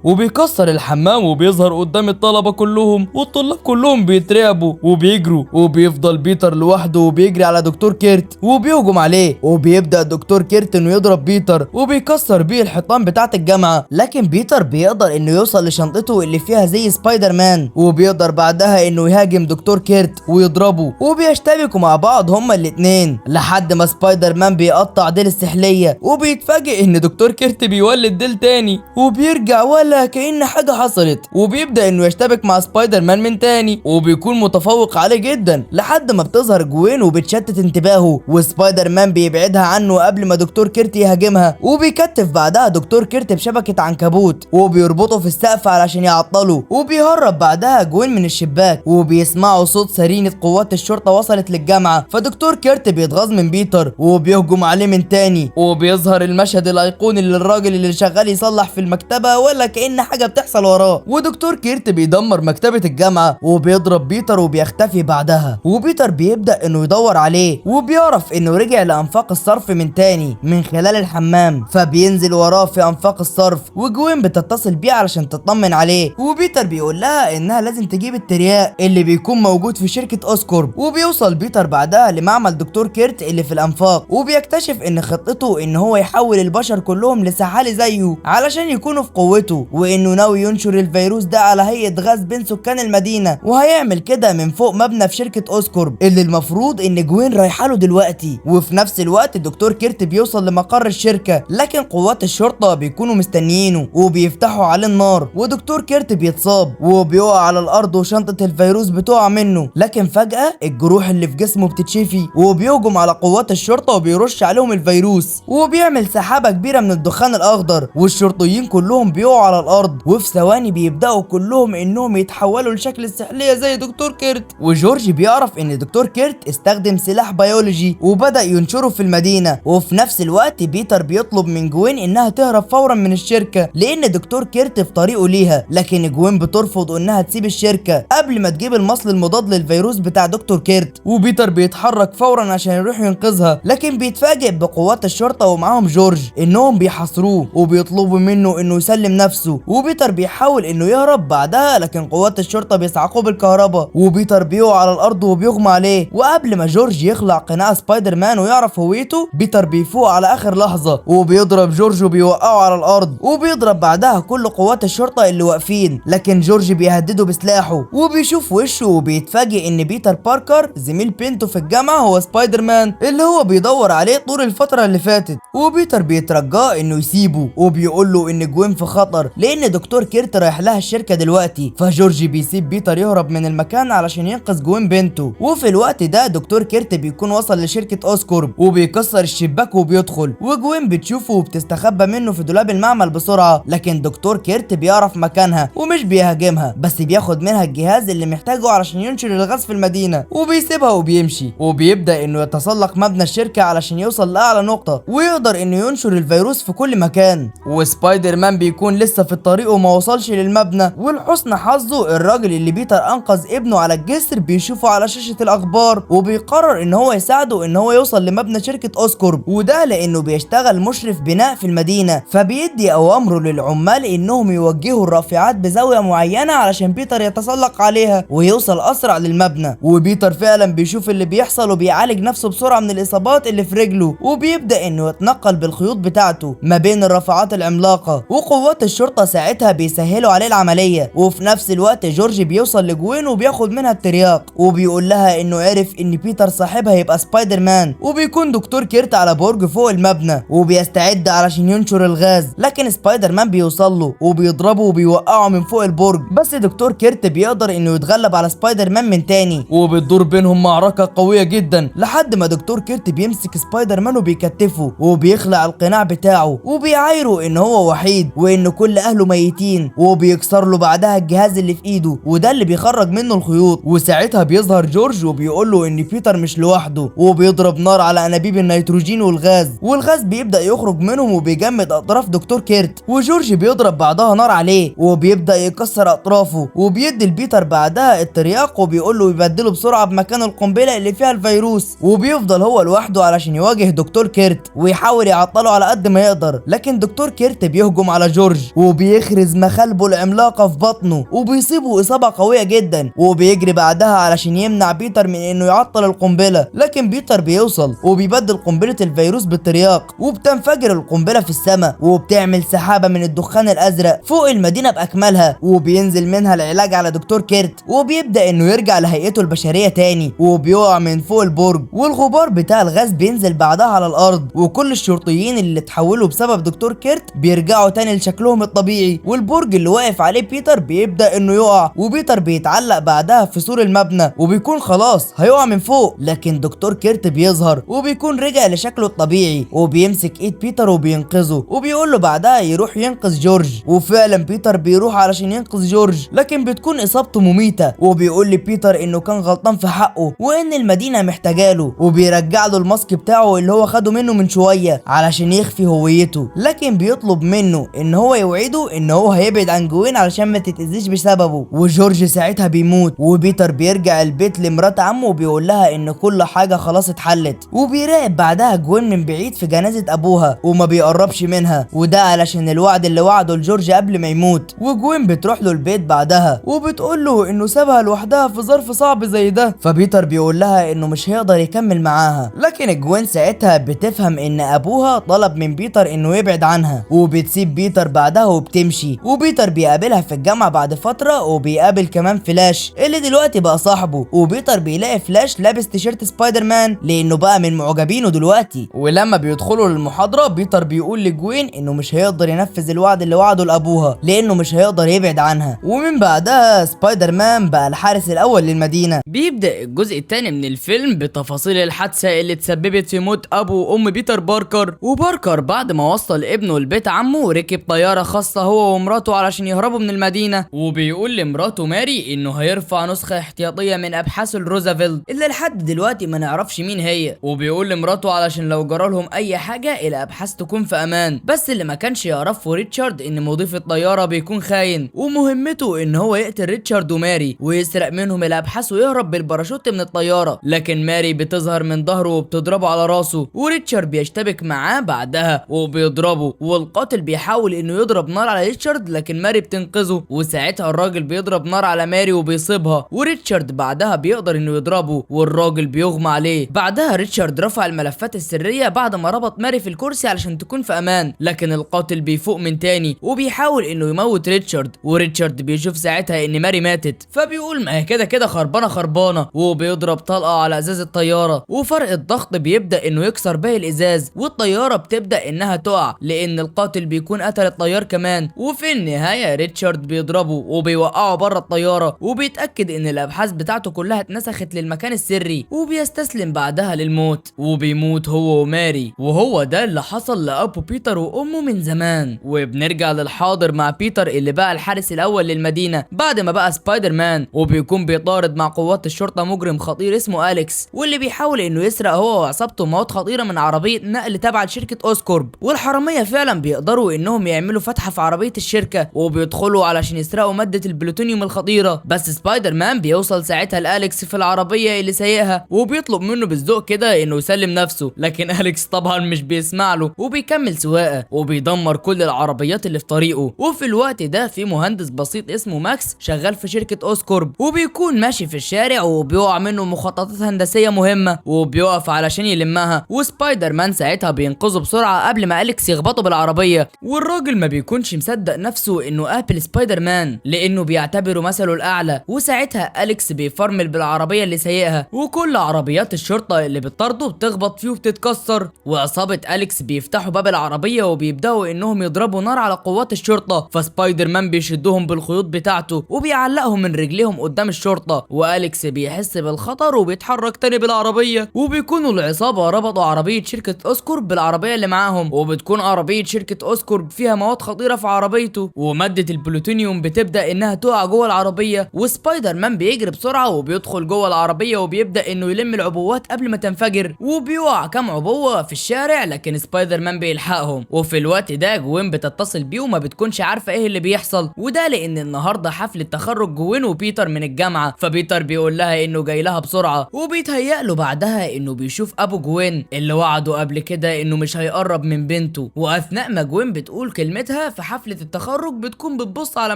Speaker 2: وبيكسر الحمام وبيظهر قدام الطلبه كلهم، والطلاب كلهم بيترعبوا وبيجروا، وبيفضل بيتر لوحده وبيجري على دكتور كيرت وبيهجم عليه. وبيبدا دكتور كيرت انه يضرب بيتر وبيكسر بيه الحيطان بتاعه الجامعه، لكن بيتر بيقدر انه يوصل لشنطته اللي فيها زي سبايدر مان، وبيقدر بعدها انه يهاجم دكتور كيرت ويضربه، وبيشتبكوا مع بعض هما الاتنين لحد ما سبايدر مان بيقطع ديل السحليه، وبيتفاجئ ان دكتور كيرت بيولد ديل تاني وبيرجع ولا كأن حاجه حصلت، وبيبدا انه يشتبك مع سبايدر مان من تاني وبيكون متفوق عليه جدا لحد ما بتظهر جوين وبتشتت انتباهه، وسبايدر مان بيبعدها عنه قبل ما دكتور كيرت يهاجمها، وبيكتف بعدها دكتور كيرت بشبكه عنكبوت وبيربطه في السقف علشان يعطله، وبيهرب بعدها جوين من الشباك، وبيسمعوا صوت سرينه قوات الشرطه وصلت للجامعه. فدكتور كيرت بيتغاظ من بيتر وبيهجم عليه من تاني، وبيظهر المشهد الايقوني للراجل اللي شغال يصلح في المكتبه ولا كأن حاجه بتحصل وراه، ودكتور كيرت بيدمر مكتبه الجامعه وبيضرب بيتر وبيختفي بعدها. وبيتر بيبدا انه يدور عليه وبيعرف انه رجع لانفاق الصرف من تاني من خلال الحمام، فبينزل وراه في انفاق الصرف، وجوين بتتصل بيه علشان تطمن عليه، وبيتر بيقول لها انها لازم تجيب الترياق اللي بيكون موجود في شركه اوسكورب. وبيوصل بيتر بعدها لمعمل دكتور كيرت اللي في الانفاق، وبيكتشف ان خطته ان هو يحول البشر كلهم لسحالي زيه علشان يكونوا في قوته، وانه ناوي ينشر الفيروس ده على هيئه غاز بين سكان المدينه، وهيعمل كده من فوق مبنى في شركه اوسكورب اللي المفروض ان جوين رايحه له دلوقتي. وفي نفس الوقت الدكتور كيرت بيوصل لمقر الشركه، لكن قوات الشرطه بيكونوا مستنيينه وبيفتحوا عليه النار، ودكتور كيرت بيتصاب وبيقع على الارض وشنطه الفيروس بتقع منه، لكن فجاه الجروح اللي في جسمه بتتشفي، وبيهجم على قوات الشرطه وبيرش عليهم الفيروس، وبيعمل سحابه كبيره من الدخان الاخضر، والشرطيين كلهم بيقعوا على الارض، وفي ثواني بيبداوا كلهم انهم يتحولوا لشكل السحليه زي دكتور كيرت. وجورج بيعرف ان دكتور كيرت استخدم سلاح بيولوجي وبدا ينشره في المدينه. وفي نفس الوقت بيتر بيطلب من جوين انها تهرب فورا من الشركه لان دكتور كيرت في طريقه ليها، لكن جوين بترفض انها تسيب الشركه قبل ما تجيب المصل المضاد للفيروس بتاع دكتور كيرت، وبيتر بيتحرك فورا عشان يروح ينقذها، لكن بيتفاجئ بقوات الشرطه ومعاهم جورج انهم بيحاصروه وبيطلبوا منه انه يسلم نفسه، وبيتر بيحاول انه يهرب بعدها، لكن قوات الشرطه بيصعقوه بالكهرباء، وبيتر بيقع على الارض وبيغمى عليه. وقبل ما جورج يخلع قناع سبايدر مان ويعرف هويته، بيتر بيفوق على اخر لحظه وبيضرب جورج وبيوقعه على الارض، وبيضرب بعدها كل قوات الشرطه اللي واقفين، لكن جورج بيهدده بسلاحه وبيشوف وشه وبيتفاجئ ان بيتر باركر زميل بنته في الجامعه هو سبايدر مان اللي هو بيدور عليه طول الفتره اللي فاتت. وبيتر بيترجاه انه يسيبه وبيقول له ان جوين في خطر لان دكتور كيرت رايح لها الشركه دلوقتي، فجورج بيسيب بيتر يهرب من المكان علشان ينقذ جوين بنته. وفي الوقت ده دكتور كيرت بيكون وصل لشركه اوسكورب وبيكسر الشباك وبيدخل، وجوين بتشوفه وبتستخبى منه في دولاب المعمل بسرعه، لكن دكتور كيرت بيعرف مكانها ومش بيهاجمها، بس بياخد منها الجهاز اللي محتاجه علشان ينشر الغاز في المدينه، وبيسيبها وبيمشي، وبيبدا انه يتسلق مبنى الشركه علشان يوصل لاعلى نقطه ويقدر انه ينشر الفيروس في كل مكان. وسبايدر مان بيكون لسه في الطريق وما وصلش للمبنى، ولحسن حظه الراجل اللي بيتر انقذ ابنه على الجسر بيشوفه على شاشه الاخبار، وبيقرر ان هو يساعده ان هو يوصل لمبنى شركه اوسكورب، وده لانه بيشتغل مشرف بناء في المدينه، فبيدي اوامره للعمال انهم يوجهوا الرافعات بزاويه معينه علشان بيتر يتسلق عليها ويوصل اسرع للمبنى. وبيتر فعلا بيشوف اللي بيحصل وبيعالج نفسه بسرعه من الاصابات اللي في رجله، وبيبدا انه يتنقل بالخيوط بتاعته ما بين الرافعات العملاقه، وقوات الشرطه ساعتها بيسهلوا عليه العمليه. وفي نفس الوقت جورج بيوصل لجوين وبياخد منها الترياق وبيقول لها انه عرف ان بيتر صاحبها يبقى سبايدر مان، وبيكون دكتور كيرت على برج فوق المبنى وبيستعد علشان ينشر الغاز، لكن سبايدر مان بيوصل له وبيضربه وبيوقعه من فوق البرج، بس دكتور كيرت بيقدر انه يتغلب على سبايدر مان من تاني، وبتدور بينهم معركه قويه جدا لحد ما دكتور كيرت بيمسك سبايدر مان وبيكتفه وبيخلع القناع بتاعه وبيعايره ان هو وحيد وان كل اهله ميتين، وبيكسر له بعدها الجهاز اللي في ايده، وده اللي بيخرج منه الخيوط. وساعتها بيظهر جورج وبيقول له ان بيتر مش لوحده، وبيضرب نار على انابيب النيتروجين والغاز بيبدا يخرج منهم وبيجمد اطراف دكتور كيرت، وجورج بيضرب بعدها نار عليه وبيبدا يكسر اطرافه، وبيدي لبيتر بعدها الترياق وبيقول له يبدله بسرعه بمكان القنبله اللي فيها الفيروس. وبيفضل هو لوحده علشان يواجه دكتور كيرت ويحاول يعطله على قد ما يقدر، لكن دكتور كيرت بيهجم على جورج وبيخرز مخالبه العملاقه في بطنه وبيصيبه اصابه قويه جدا، وبيجري بعدها علشان يمنع بيتر من انه يعطل القنبله، لكن بيتر بيوصل وبيبدل قنبله الفيروس بالترياق وبتنفجر القنبله في السماء وبتعمل سحابه من الدخان الازرق فوق المدينه باكملها، وبينزل منها العلاج على دكتور كيرت وبيبدا انه يرجع لهيئته البشريه تاني، وبيقع من فوق البرج والغبار بتاع الغاز بينزل بعدها على الارض، وكل الشرطيين اللي اتحولوا بسبب دكتور كيرت بيرجعوا تاني لشكلهم الطبيعي، والبرج اللي واقف عليه بيتر بيبدا انه يقع، وبيتر بيتعلق بعدها في سور المبنى وبيكون خلاص هيقع من فوق، لكن دكتور كيرت بيظهر وبيكون رجع لشكله الطبيعي وبيمسك ايد بيتر وبينقذه، وبيقول له بعدها يروح ينقذ جورج، وفعلا بيتر بيروح علشان ينقذ جورج، لكن بتكون اصابته مميته، وبيقول لبيتر انه كان غلطان في حقه وان المدينه محتاجاله، وبيرجع له الماسك بتاعه اللي هو خده منه من شويه علشان يخفي هويته، لكن بيطلب منه ان هو يوعده ان هو هيبعد عن جوين علشان ما تتاذيش بسببه، وجورج ساعتها بيموت، وبيتر بيرجع البيت لمرات عمه وبيقول لها ان كل حاجه خلاص اتحلت، وبيراقب بعدها جوين من بعيد في جنازه ابوها وما بيقربش منها، وده علشان الوعد اللي وعده لجورج قبل ما يموت، وجوين بتروح له البيت بعدها وبتقول له انه سابها لوحدها في ظرف صعب زي ده، فبيتر بيقول لها انه مش هيقدر يكمل معاها، لكن جوين ساعتها بتفهم ان ابوها طلب من بيتر انه يبعد عنها، وبتسيب بيتر بعدها وبتمشي، وبيتر بيقابلها في الجامعه بعد فتره، وبيقابل كمان فلاش اللي دلوقتي بقى صاحبه، وبيتر بيلاقي فلاش لابس تيشيرت سبايدر مان لانه بقى من معجبينه دلوقتي، ولما بيدخلوا للمحاضره بيتر بيقول لجوين انه مش هيقدر ينفذ الوعد اللي وعده لابوها لانه مش هيقدر يبعد عنها، ومن بعدها سبايدر مان بقى الحارس الاول للمدينه.
Speaker 1: بيبدأ الجزء الثاني من الفيلم بتفاصيل الحادثة اللي تسببت في موت ابو وام بيتر باركر، وباركر بعد ما وصل ابنه لبيت عمه ركب طيارة خاصة هو ومراته علشان يهربوا من المدينة، وبيقول لمراته ماري انه هيرفع نسخة احتياطية من ابحاث الروزافلت اللي لحد دلوقتي ما نعرفش مين هي، وبيقول لمراته علشان لو جرالهم اي حاجة الابحاث تكون في امان، بس اللي ما كانش يعرفه ريتشارد ان مضيف الطيارة بيكون خاين ومهمته ان هو يقتل ريتشارد وماري ويسرق منهم الابحاث ويهرب بالباراشوت من الطيارة، لكن ماري بتظهر من ظهره وبتضربه على راسه، وريتشارد بيشتبك معاه بعدها وبيضربه، والقاتل بيحاول انه يضرب نار على ريتشارد لكن ماري بتنقذه، وساعتها الراجل بيضرب نار على ماري وبيصيبها، وريتشارد بعدها بيقدر انه يضربه والراجل بيغمى عليه. بعدها ريتشارد رفع الملفات السرية بعد ما ربط ماري في الكرسي علشان تكون في امان، لكن القاتل بيفوق من تاني وبيحاول انه يموت ريتشارد، وريتشارد بيشوف ساعتها ان ماري ماتت، فبيقول ما هي كده كده خربانه، وبيضرب طلقه على ازاز الطياره، وفرق الضغط بيبدا انه يكسر باقي الازاز، والطياره بتبدا انها تقع لان القاتل بيكون قتل الطيار كمان، وفي النهايه ريتشارد بيضربه وبيوقعه بره الطياره، وبيتاكد ان الابحاث بتاعته كلها اتنسخت للمكان السري، وبيستسلم بعدها للموت، وبيموت هو وماري، وهو ده اللي حصل لابو بيتر وامه من زمان. وبنرجع للحاضر مع بيتر اللي بقى الحارس الاول للمدينه بعد ما بقى سبايدر مان، وبيكون بيطارد مع قوات الشرطه مجرم خطير اسمه أليكس، واللي بيحاول انه يسرق هو وعصابته مواد خطيره من عربيه نقل تابعه لشركه اوسكورب، والحراميه فعلا بيقدروا انهم يعملوا فتحه في عربيه الشركه وبيدخلوا علشان يسرقوا ماده البلوتونيوم الخطيره، بس سبايدر مان بيوصل ساعتها لأليكس في العربيه اللي سايقها وبيطلب منه بالذوق كده انه يسلم نفسه، لكن أليكس طبعا مش بيسمع له وبيكمل سواقه وبيدمر كل العربيات اللي في طريقه. وفي الوقت ده في مهندس بسيط اسمه ماكس شغال في شركه اوسكورب، وبيكون ماشي في الشارع وبيقع منه مخططات هندسيه مهمه وبيقف علشان يلمها، وسبايدر مان ساعتها بينقذه بسرعه قبل ما أليكس يخبطه بالعربيه، والراجل ما بيكونش مصدق نفسه انه قابل سبايدر مان لانه بيعتبره مثله الاعلى، وساعتها أليكس بيفرمل بالعربيه اللي سايقها وكل عربيات الشرطه اللي بتطارده بتخبط فيه وبتتكسر، وعصابه أليكس بيفتحوا باب العربيه وبيبداوا انهم يضربوا نار على قوات الشرطه، فسبايدر مان بيشدهم بالخيوط بتاعته وبيعلقهم من رجليهم قدام الشرطه، وأليكس بيحس بالخطر وبيتحرك تاني بالعربيه، وبيكونوا العصابه ربطوا عربيه شركه اوسكورب بالعربيه اللي معاهم، وبتكون عربيه شركه اوسكورب فيها مواد خطيره في عربيته، وماده البلوتونيوم بتبدا انها تقع جوه العربيه وسبايدر مان بيجري بسرعه وبيدخل جوه العربيه وبيبدا انه يلم العبوات قبل ما تنفجر، وبيقع كام عبوه في الشارع لكن سبايدر مان بيلحقهم. وفي الوقت ده جوين بتتصل بيه وما بتكونش عارفه ايه اللي بيحصل، وده لان النهارده حفله تخرج جوين وبيتر من الجامعه، فبيتر بيقول لها انه جاي لها بسرعه، وبيتهيأ له بعدها انه بيشوف ابو جوين اللي وعده قبل كده انه مش هيقرب من بنته. واثناء ما جوين بتقول كلمتها في حفله التخرج بتكون بتبص على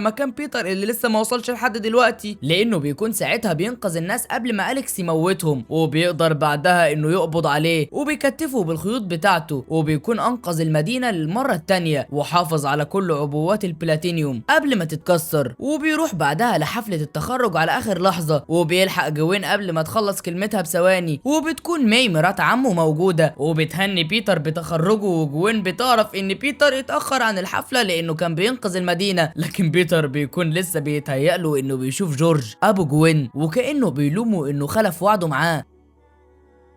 Speaker 1: مكان بيتر اللي لسه ما وصلش لحد دلوقتي، لانه بيكون ساعتها بينقذ الناس قبل ما أليكس يموتهم، وبيقدر بعدها انه يقبض عليه وبيكتفه بالخيوط بتاعته، وبيكون انقذ المدينه للمره الثانيه وحافظ على كل عبوات البلاتينيوم قبل ما تتكسر. وبيروح بعدها لحفله التخرج على اخر لحظه، وبيلحق جوين قبل ما تخلص كلمتها بثواني، وبتكون ماي مرات عمه موجوده وبتهني بيتر بتخرجه، وجوين بتعرف ان بيتر اتاخر عن الحفله لانه كان بينقذ المدينه، لكن بيتر بيكون لسه بيتهيأ له انه بيشوف جورج ابو جوين وكانه بيلومه انه خلف وعده معاه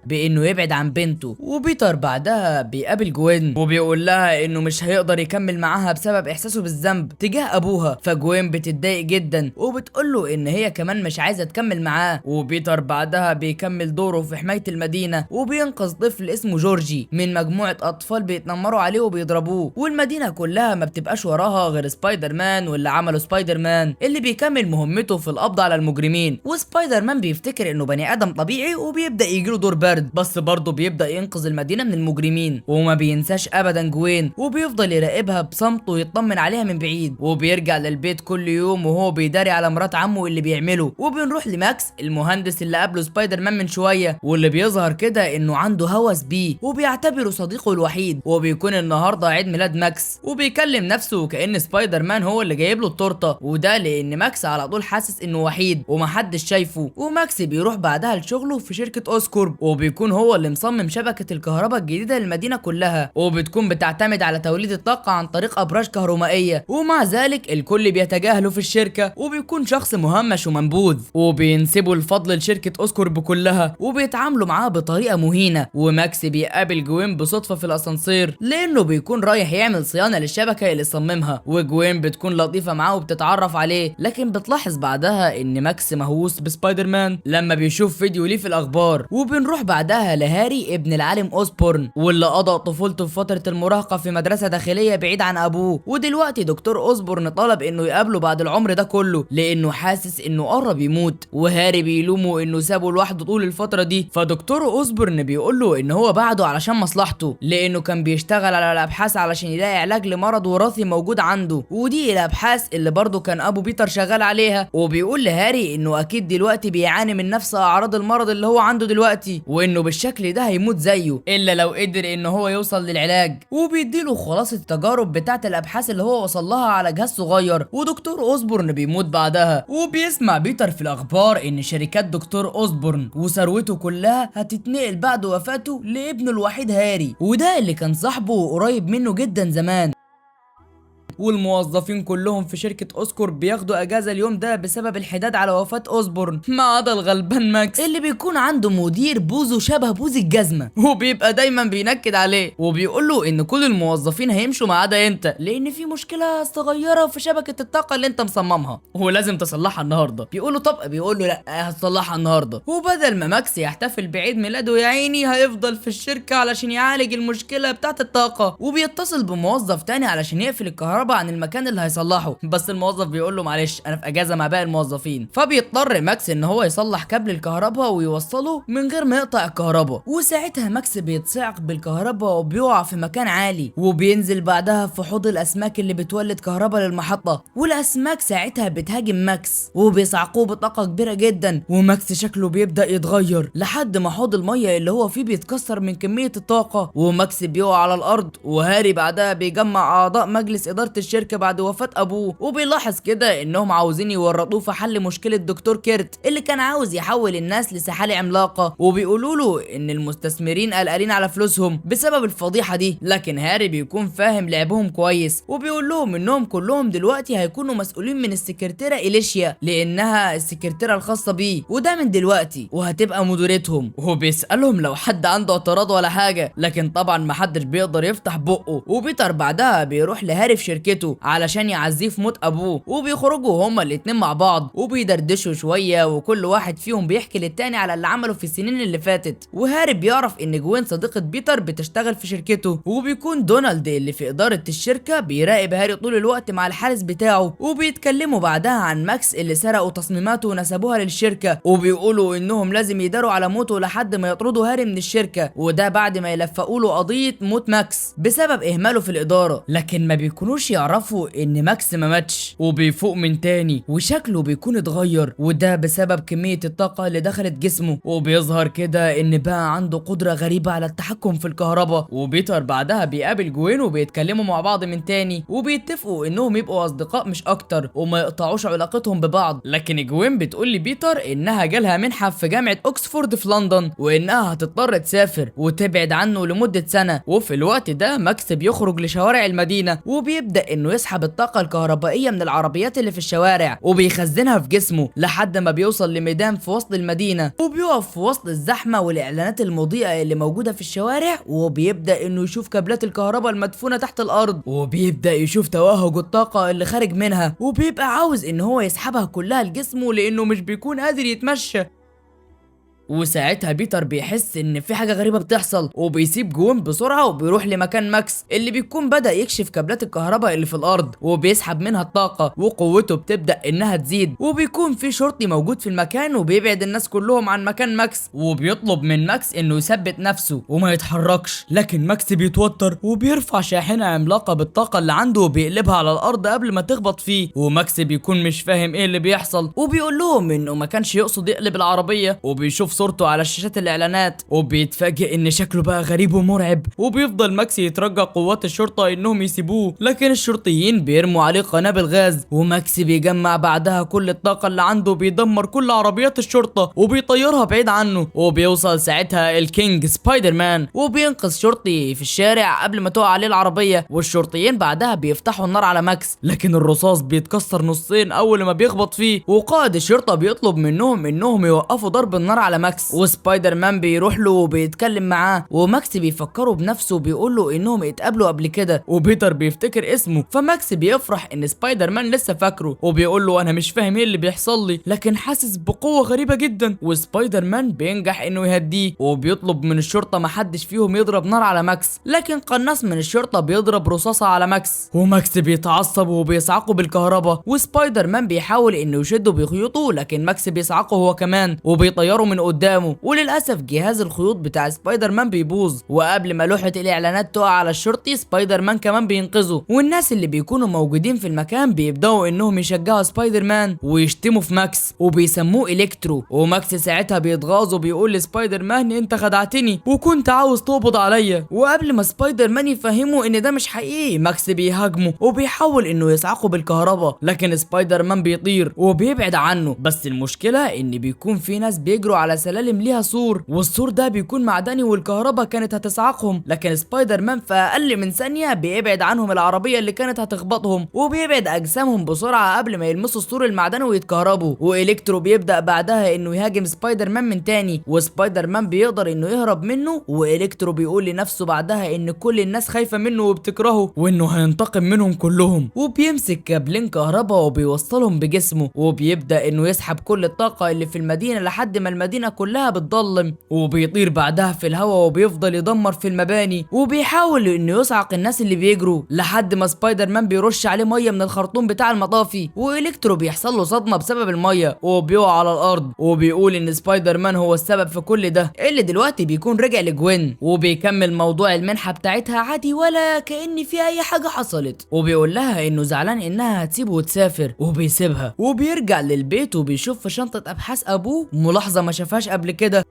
Speaker 1: بانه يبعد عن بنته. وبيتر بعدها بيقابل جوين وبيقول لها انه مش هيقدر يكمل معاها بسبب احساسه بالذنب تجاه ابوها، فجوين بتتضايق جدا وبتقول له ان هي كمان مش عايزه تكمل معاه. وبيتر بعدها بيكمل دوره في حمايه المدينه وبينقذ طفل اسمه جورجي من مجموعه اطفال بيتنمروا عليه وبيضربوه، والمدينه كلها ما بتبقاش وراها غير سبايدر مان واللي عمله سبايدر مان اللي بيكمل مهمته في القبض على المجرمين. وسبايدر مان بيفتكر انه بني ادم طبيعي وبيبدا يجيله دور بس برضه بيبدأ ينقذ المدينة من المجرمين، وما بينساش ابدا جوين وبيفضل يراقبها بصمت ويطمن عليها من بعيد، وبيرجع للبيت كل يوم وهو بيداري على مرات عمه اللي بيعمله. وبنروح لماكس المهندس اللي قابله سبايدر مان من شوية، واللي بيظهر كده انه عنده هوس بيه وبيعتبره صديقه الوحيد، وبيكون النهارده عيد ميلاد ماكس وبيكلم نفسه كأن سبايدر مان هو اللي جايب له التورته، وده لان ماكس على طول حاسس انه وحيد ومحدش شايفه. وماكس بيروح بعدها لشغله في شركة اوسكورب، وبيكون هو اللي مصمم شبكة الكهرباء الجديدة للمدينة كلها، وبتكون بتعتمد على توليد الطاقة عن طريق أبراج كهرومائية، ومع ذلك الكل بيتجاهله في الشركة وبيكون شخص مهمش ومنبوذ، وبينسبوا الفضل لشركة أوسكورب كلها وبيتعاملوا معاه بطريقة مهينة. وماكس بيقابل جوين بصدفة في الأسانسير لأنه بيكون رايح يعمل صيانة للشبكة اللي صممها، وجوين بتكون لطيفة معاه وبتتعرف عليه، لكن بتلاحظ بعدها إن ماكس مهووس بسبايدر مان لما بيشوف فيديو ليه في الأخبار. وبنروح بعدها لهاري ابن العالم اوسبورن واللي قضى طفولته في فترة المراهقة في مدرسة داخلية بعيد عن ابوه، ودلوقتي دكتور اوسبورن طلب انه يقابله بعد العمر ده كله لانه حاسس انه قرب يموت، وهاري بيلومه انه سابه لوحده طول الفترة دي، فدكتور اوسبورن بيقول له ان هو بعده علشان مصلحته لانه كان بيشتغل على الابحاث علشان يلاقي علاج لمرض وراثي موجود عنده، ودي الابحاث اللي برضه كان ابو بيتر شغال عليها. وبيقول لهاري انه اكيد دلوقتي بيعاني من نفس اعراض المرض اللي هو عنده دلوقتي، وانه بالشكل ده هيموت زيه الا لو قدر ان هو يوصل للعلاج، وبيديله خلاصة التجارب بتاعت الابحاث اللي هو وصل لها على جهاز صغير. ودكتور اوسبورن بيموت بعدها، وبيسمع بيتر في الاخبار ان شركات دكتور اوسبورن وثروته كلها هتتنقل بعد وفاته لابنه الوحيد هاري، وده اللي كان صاحبه وقريب منه جدا زمان. والموظفين كلهم في شركة اوسكور بياخدوا اجازة اليوم ده بسبب الحداد على وفاة اوسبورن، ما عدا الغلبان ماكس اللي بيكون عنده مدير بوزه شبه بوز الجزمة وبيبقى دايما بينكد عليه وبيقول له ان كل الموظفين هيمشوا ما عدا انت لان في مشكلة صغيرة في شبكة الطاقة اللي انت مصممها ولازم تصلحها النهاردة. بيقول له طب، بيقول له لا هتصلحها النهاردة. وبدل ما ماكس يحتفل بعيد ميلاده يا عيني هيفضل في الشركة علشان يعالج المشكلة بتاعت الطاقة، وبيتصل بموظف تاني علشان يقفل الكهرباء عن المكان اللي هيصلحه، بس الموظف بيقول له معلش انا في اجازه مع باقي الموظفين، فبيضطر ماكس ان هو يصلح كابل الكهرباء ويوصله من غير ما يقطع الكهرباء. وساعتها ماكس بيتصعق بالكهرباء وبيقع في مكان عالي، وبينزل بعدها في حوض الاسماك اللي بتولد كهرباء للمحطه، والاسماك ساعتها بتهاجم ماكس وبيصعقوه بطاقه كبيره جدا، وماكس شكله بيبدا يتغير لحد ما حوض الميه اللي هو فيه بيتكسر من كميه الطاقه، وماكس بيقع على الارض. وهاري بعدها بيجمع اعضاء مجلس اداره الشركه بعد وفاة ابوه، وبيلاحظ كده انهم عاوزين يورطوه في حل مشكلة دكتور كيرت اللي كان عاوز يحول الناس لسحالي عملاقة، وبيقولوا له ان المستثمرين قلقانين على فلوسهم بسبب الفضيحة دي، لكن هاري بيكون فاهم لعبهم كويس وبيقول لهم انهم كلهم دلوقتي هيكونوا مسؤولين من السكرتيرة إليشيا لانها السكرتيرة الخاصة بيه، وده من دلوقتي وهتبقى مديرتهم. وبيسألهم لو حد عنده اعتراض ولا حاجة، لكن طبعا محدش بيقدر يفتح بقه. وبيتر بعدها بيروح لهاري في شركته علشان يعزيه في موت ابوه، وبيخرجوا هما الاتنين مع بعض وبيدردشوا شويه، وكل واحد فيهم بيحكي للتاني على اللي عمله في السنين اللي فاتت. وهاري بيعرف ان جوين صديقه بيتر بتشتغل في شركته، وبيكون دونالد اللي في اداره الشركه بيراقب هاري طول الوقت مع الحارس بتاعه، وبيتكلموا بعدها عن ماكس اللي سرقوا تصميماته ونسبوها للشركه، وبيقولوا انهم لازم يداروا على موته لحد ما يطردوا هاري من الشركه، وده بعد ما يلفقوا له قضيه موت ماكس بسبب اهماله في الاداره. لكن ما بيكونوش يعرفوا ان ماكس ما ماتش وبيفوق من تاني، وشكله بيكون اتغير، وده بسبب كميه الطاقه اللي دخلت جسمه، وبيظهر كده ان بقى عنده قدره غريبه على التحكم في الكهرباء. وبيتر بعدها بيقابل جوين وبيتكلموا مع بعض من تاني، وبيتفقوا انهم يبقوا اصدقاء مش اكتر وما يقطعوش علاقتهم ببعض. لكن جوين بتقول لبيتر انها جالها منحه في جامعه اوكسفورد في لندن، وانها هتضطر تسافر وتبعد عنه لمده سنه. وفي الوقت ده ماكس بيخرج لشوارع المدينه، وبيبدا انه يسحب الطاقه الكهربائيه من العربيات اللي في الشوارع وبيخزنها في جسمه لحد ما بيوصل لميدان في وسط المدينه، وبيقف في وسط الزحمه والاعلانات المضيئه اللي موجوده في الشوارع، وبيبدا انه يشوف كابلات الكهرباء المدفونه تحت الارض، وبيبدا يشوف توهج الطاقه اللي خارج منها، وبيبقى عاوز ان هو يسحبها كلها لجسمه لانه مش بيكون قادر يتمشى. وساعتها بيتر بيحس ان في حاجه غريبه بتحصل، وبيسيب جوين بسرعه وبيروح لمكان ماكس اللي بيكون بدا يكشف كابلات الكهرباء اللي في الارض، وبيسحب منها الطاقه، وقوته بتبدا انها تزيد، وبيكون في شرطي موجود في المكان وبيبعد الناس كلهم عن مكان ماكس، وبيطلب من ماكس انه يثبت نفسه وما يتحركش. لكن ماكس بيتوتر وبيرفع شاحنه عملاقه بالطاقه اللي عنده وبيقلبها على الارض قبل ما تخبط فيه، وماكس بيكون مش فاهم ايه اللي بيحصل، وبيقول لهم انه ما كانش يقصد يقلب العربيه، وبيشوف صورته على شاشات الاعلانات، وبيتفاجئ ان شكله بقى غريب ومرعب، وبيفضل ماكس يترجى قوات الشرطه انهم يسيبوه، لكن الشرطيين بيرموا عليه قنابل غاز، وماكس بيجمع بعدها كل الطاقه اللي عنده، بيدمر كل عربيات الشرطه وبيطيرها بعيد عنه، وبيوصل ساعتها الكينج سبايدر مان وبينقذ شرطي في الشارع قبل ما تقع عليه العربيه، والشرطيين بعدها بيفتحوا النار على ماكس، لكن الرصاص بيتكسر نصين اول ما بيخبط فيه، وقائد الشرطه بيطلب منهم انهم يوقفوا ضرب النار على ماكس، وسبايدر مان بيروح له وبيتكلم معاه، وماكس بيفكره بنفسه وبيقول له انهم اتقابلوا قبل كده، وبيتر بيفتكر اسمه، فماكس بيفرح ان سبايدر مان لسه فاكره، وبيقول له انا مش فاهم ايه اللي بيحصل لي لكن حاسس بقوه غريبه جدا، وسبايدر مان بينجح انه يهديه، وبيطلب من الشرطه محدش فيهم يضرب نار على ماكس، لكن قناص من الشرطه بيضرب رصاصه على ماكس، وماكس بيتعصب وبيصعقه بالكهرباء، وسبايدر مان بيحاول انه يشده بخيوطه، لكن ماكس بيصعقه هو كمان وبيطيره من قدامه، وللاسف جهاز الخيوط بتاع سبايدر مان بيبوظ، وقبل ما لوحه الاعلانات تقع على الشرطي سبايدر مان كمان بينقذه، والناس اللي بيكونوا موجودين في المكان بيبداوا انهم يشجعوا سبايدر مان ويشتموا في ماكس وبيسموه الكترو، وماكس ساعتها بيتغاظ وبيقول لسبايدر مان انت خدعتني وكنت عاوز تقبض عليا، وقبل ما سبايدر مان يفهمه ان ده مش حقيقي ماكس بيهاجمه وبيحاول انه يصعقه بالكهرباء، لكن سبايدر مان بيطير وبيبعد عنه، بس المشكله ان بيكون في ناس بيجروا على سلالم ليها سور، والسور ده بيكون معدني والكهرباء كانت هتصعقهم، لكن سبايدر مان في اقل من ثانيه بيبعد عنهم العربيه اللي كانت هتخبطهم، وبيبعد اجسامهم بسرعه قبل ما يلمسوا السور المعدني ويتكهربوا، والكترو بيبدا بعدها انه يهاجم سبايدر مان من تاني، وسبايدر مان بيقدر انه يهرب منه، والكترو بيقول لنفسه بعدها ان كل الناس خايفه منه وبتكرهه وانه هينتقم منهم كلهم، وبيمسك كابلين كهرباء وبيوصلهم بجسمه، وبيبدا انه يسحب كل الطاقه اللي في المدينه لحد ما المدينه كلها بتضلم، وبيطير بعدها في الهواء وبيفضل يدمر في المباني، وبيحاول انه يصعق الناس اللي بيجروا لحد ما سبايدر مان بيرش عليه ميه من الخرطوم بتاع المطافي، والكترو بيحصل له صدمه بسبب الميه وبيقع على الارض، وبيقول ان سبايدر مان هو السبب في كل ده، اللي دلوقتي بيكون رجع لجوين، وبيكمل موضوع المنحه بتاعتها عادي ولا كأن في اي حاجه حصلت، وبيقول لها انه زعلان انها هتسيبه وتسافر، وبيسيبها وبيرجع للبيت وبيشوف في شنطه ابحاث ابوه ملاحظه ما شافهاش قبل كده،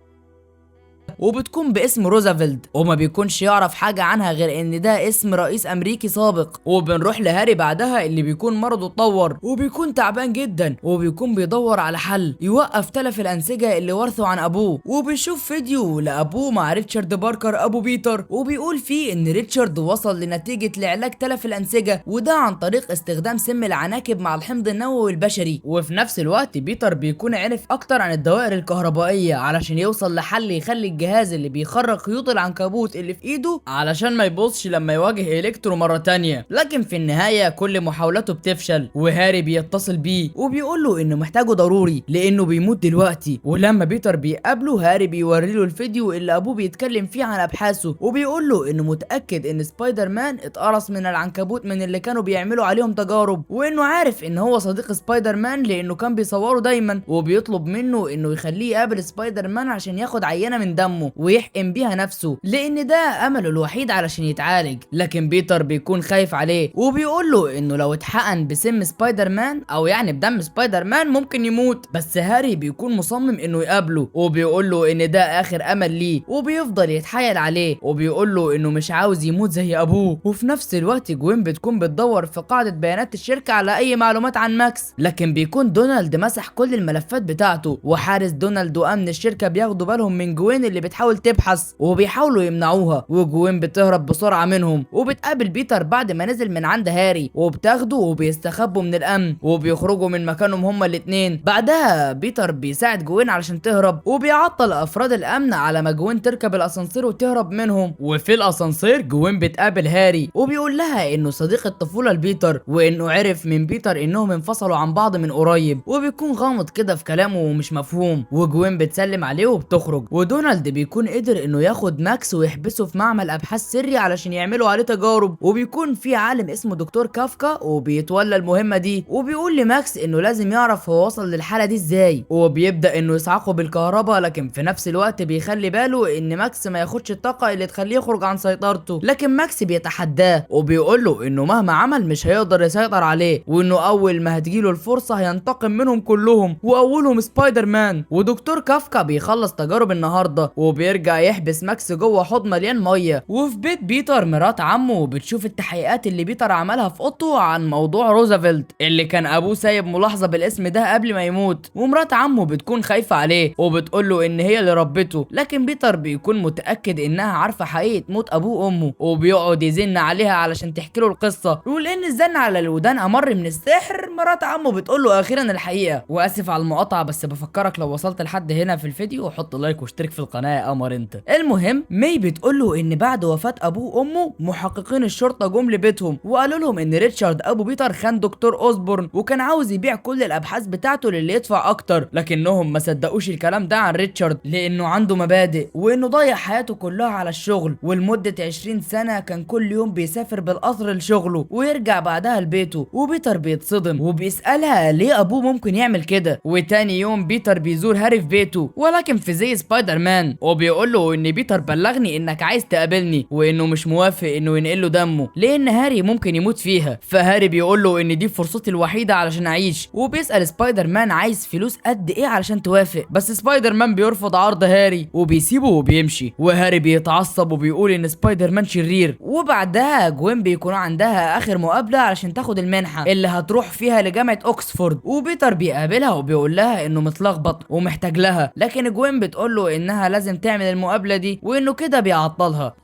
Speaker 1: وبتكون باسم روزافلت، وما بيكونش يعرف حاجة عنها غير ان ده اسم رئيس امريكي سابق، وبنروح لهاري بعدها اللي بيكون مرضه اتطور وبيكون تعبان جدا، وبيكون بيدور على حل يوقف تلف الانسجة اللي ورثه عن ابوه، وبيشوف فيديو لابوه مع ريتشارد باركر ابو بيتر، وبيقول فيه ان ريتشارد وصل لنتيجة لعلاج تلف الانسجة، وده عن طريق استخدام سم العناكب مع الحمض النووي البشري، وفي نفس الوقت بيتر بيكون عرف اكتر عن الدوائر الكهربائية علشان يوصل لحل يخلي الجهاز الجهاز اللي بيخرج خيوط العنكبوت اللي في ايده علشان ما يبصش لما يواجه الكترو مرة تانية. لكن في النهاية كل محاولاته بتفشل، وهاري بيتصل بيه وبيقول له انه محتاجه ضروري لانه بيموت دلوقتي. ولما بيتر بيقابله هاري بيوري له الفيديو اللي ابوه بيتكلم فيه عن ابحاثه، وبيقول له انه متاكد ان سبايدر مان اتقرص من العنكبوت من اللي كانوا بيعملوا عليهم تجارب، وانه عارف ان هو صديق سبايدر مان لانه كان بيصوره دايما، وبيطلب منه انه يخليه يقابل سبايدر مان عشان ياخد عينه من دمه ويحقن بيها نفسه لان ده امله الوحيد علشان يتعالج. لكن بيتر بيكون خايف عليه وبيقول له انه لو اتحقن بسم سبايدر مان او يعني بدم سبايدر مان ممكن يموت. بس هاري بيكون مصمم انه يقابله وبيقول له ان ده اخر امل ليه، وبيفضل يتحايل عليه وبيقول له انه مش عاوز يموت زي ابوه. وفي نفس الوقت جوين بتكون بتدور في قاعدة بيانات الشركة على اي معلومات عن ماكس، لكن بيكون دونالد مسح كل الملفات بتاعته، وحارس دونالد وامن الشركة بياخدوا بالهم من جوين اللي بتحاول تبحث وبيحاولوا يمنعوها، وجوين بتهرب بسرعة منهم وبتقابل بيتر بعد ما نزل من عند هاري وبتاخده وبيستخبوا من الامن وبيخرجوا من مكانهم هما الاتنين. بعدها بيتر بيساعد جوين علشان تهرب وبيعطل افراد الامن على ما جوين تركب الاسانسير وتهرب منهم. وفي الاسانسير جوين بتقابل هاري وبيقول لها انه صديق الطفوله لبيتر وانه عرف من بيتر انهم انفصلوا عن بعض من قريب، وبيكون غامض كده في كلامه ومش مفهوم. وجوين بتسلم عليه وبتخرج، ودونالد بيكون قدر انه ياخد ماكس ويحبسه في معمل ابحاث سري علشان يعملوا عليه تجارب، وبيكون في عالم اسمه دكتور كافكا وبيتولى المهمه دي، وبيقول لماكس انه لازم يعرف هو وصل للحاله دي ازاي، وبيبدا انه يصعقه بالكهرباء، لكن في نفس الوقت بيخلي باله ان ماكس ما ياخدش الطاقه اللي تخليه يخرج عن سيطرته. لكن ماكس بيتحداه وبيقول له انه مهما عمل مش هيقدر يسيطر عليه، وانه اول ما هتجيله الفرصه هينتقم منهم كلهم واولهم سبايدر مان. ودكتور كافكا بيخلص تجارب النهارده وبيرجع يحبس ماكس جوه حوض مليان ميه. وفي بيت بيتر مرات عمه بتشوف التحقيقات اللي بيتر عملها في اوضته عن موضوع روزفلت اللي كان ابوه سايب ملاحظه بالاسم ده قبل ما يموت، ومرات عمه بتكون خايفه عليه وبتقول له ان هي اللي ربته، لكن بيتر بيكون متاكد انها عارفه حقيقه موت ابوه وامه، وبيقعد يزن عليها علشان تحكي له القصه، ولان الزن على الودان امر من السحر مرات عمه بتقول له اخيرا الحقيقه. واسف على المقاطعه بس بفكرك لو وصلت لحد هنا في الفيديو حط لايك واشترك في القناه يا قمر انت. المهم مي بتقول له ان بعد وفاه ابوه وامه محققين الشرطه جم لبيتهم وقالوا لهم ان ريتشارد ابو بيتر خان دكتور اوزبورن وكان عاوز يبيع كل الابحاث بتاعته للي يدفع اكتر، لكنهم ما صدقوش الكلام ده عن ريتشارد لانه عنده مبادئ وانه ضيع حياته كلها على الشغل، ولمده 20 سنه كان كل يوم بيسافر بالقطر لشغله ويرجع بعدها لبيته. وبيتر بيتصدم وبيسالها ليه ابوه ممكن يعمل كده. وتاني يوم بيتر بيزور هاري في بيته ولكن في زي سبايدر مان، وبيقول له ان بيتر بلغني انك عايز تقابلني وانه مش موافق انه ينقل له دمه لان هاري ممكن يموت فيها. فهاري بيقول له ان دي فرصتي الوحيده علشان اعيش، وبيسال سبايدر مان عايز فلوس قد ايه علشان توافق، بس سبايدر مان بيرفض عرض هاري وبيسيبه وبيمشي. وهاري بيتعصب وبيقول ان سبايدر مان شرير. وبعدها جوين بيكون عندها اخر مقابله علشان تاخد المنحه اللي هتروح فيها لجامعه اوكسفورد، وبيتر بيقابلها وبيقول لها انه متلخبط ومحتاج لها، لكن جوين بتقول له انها لازم تعمل المقابله دي وانه كده بيعطلها.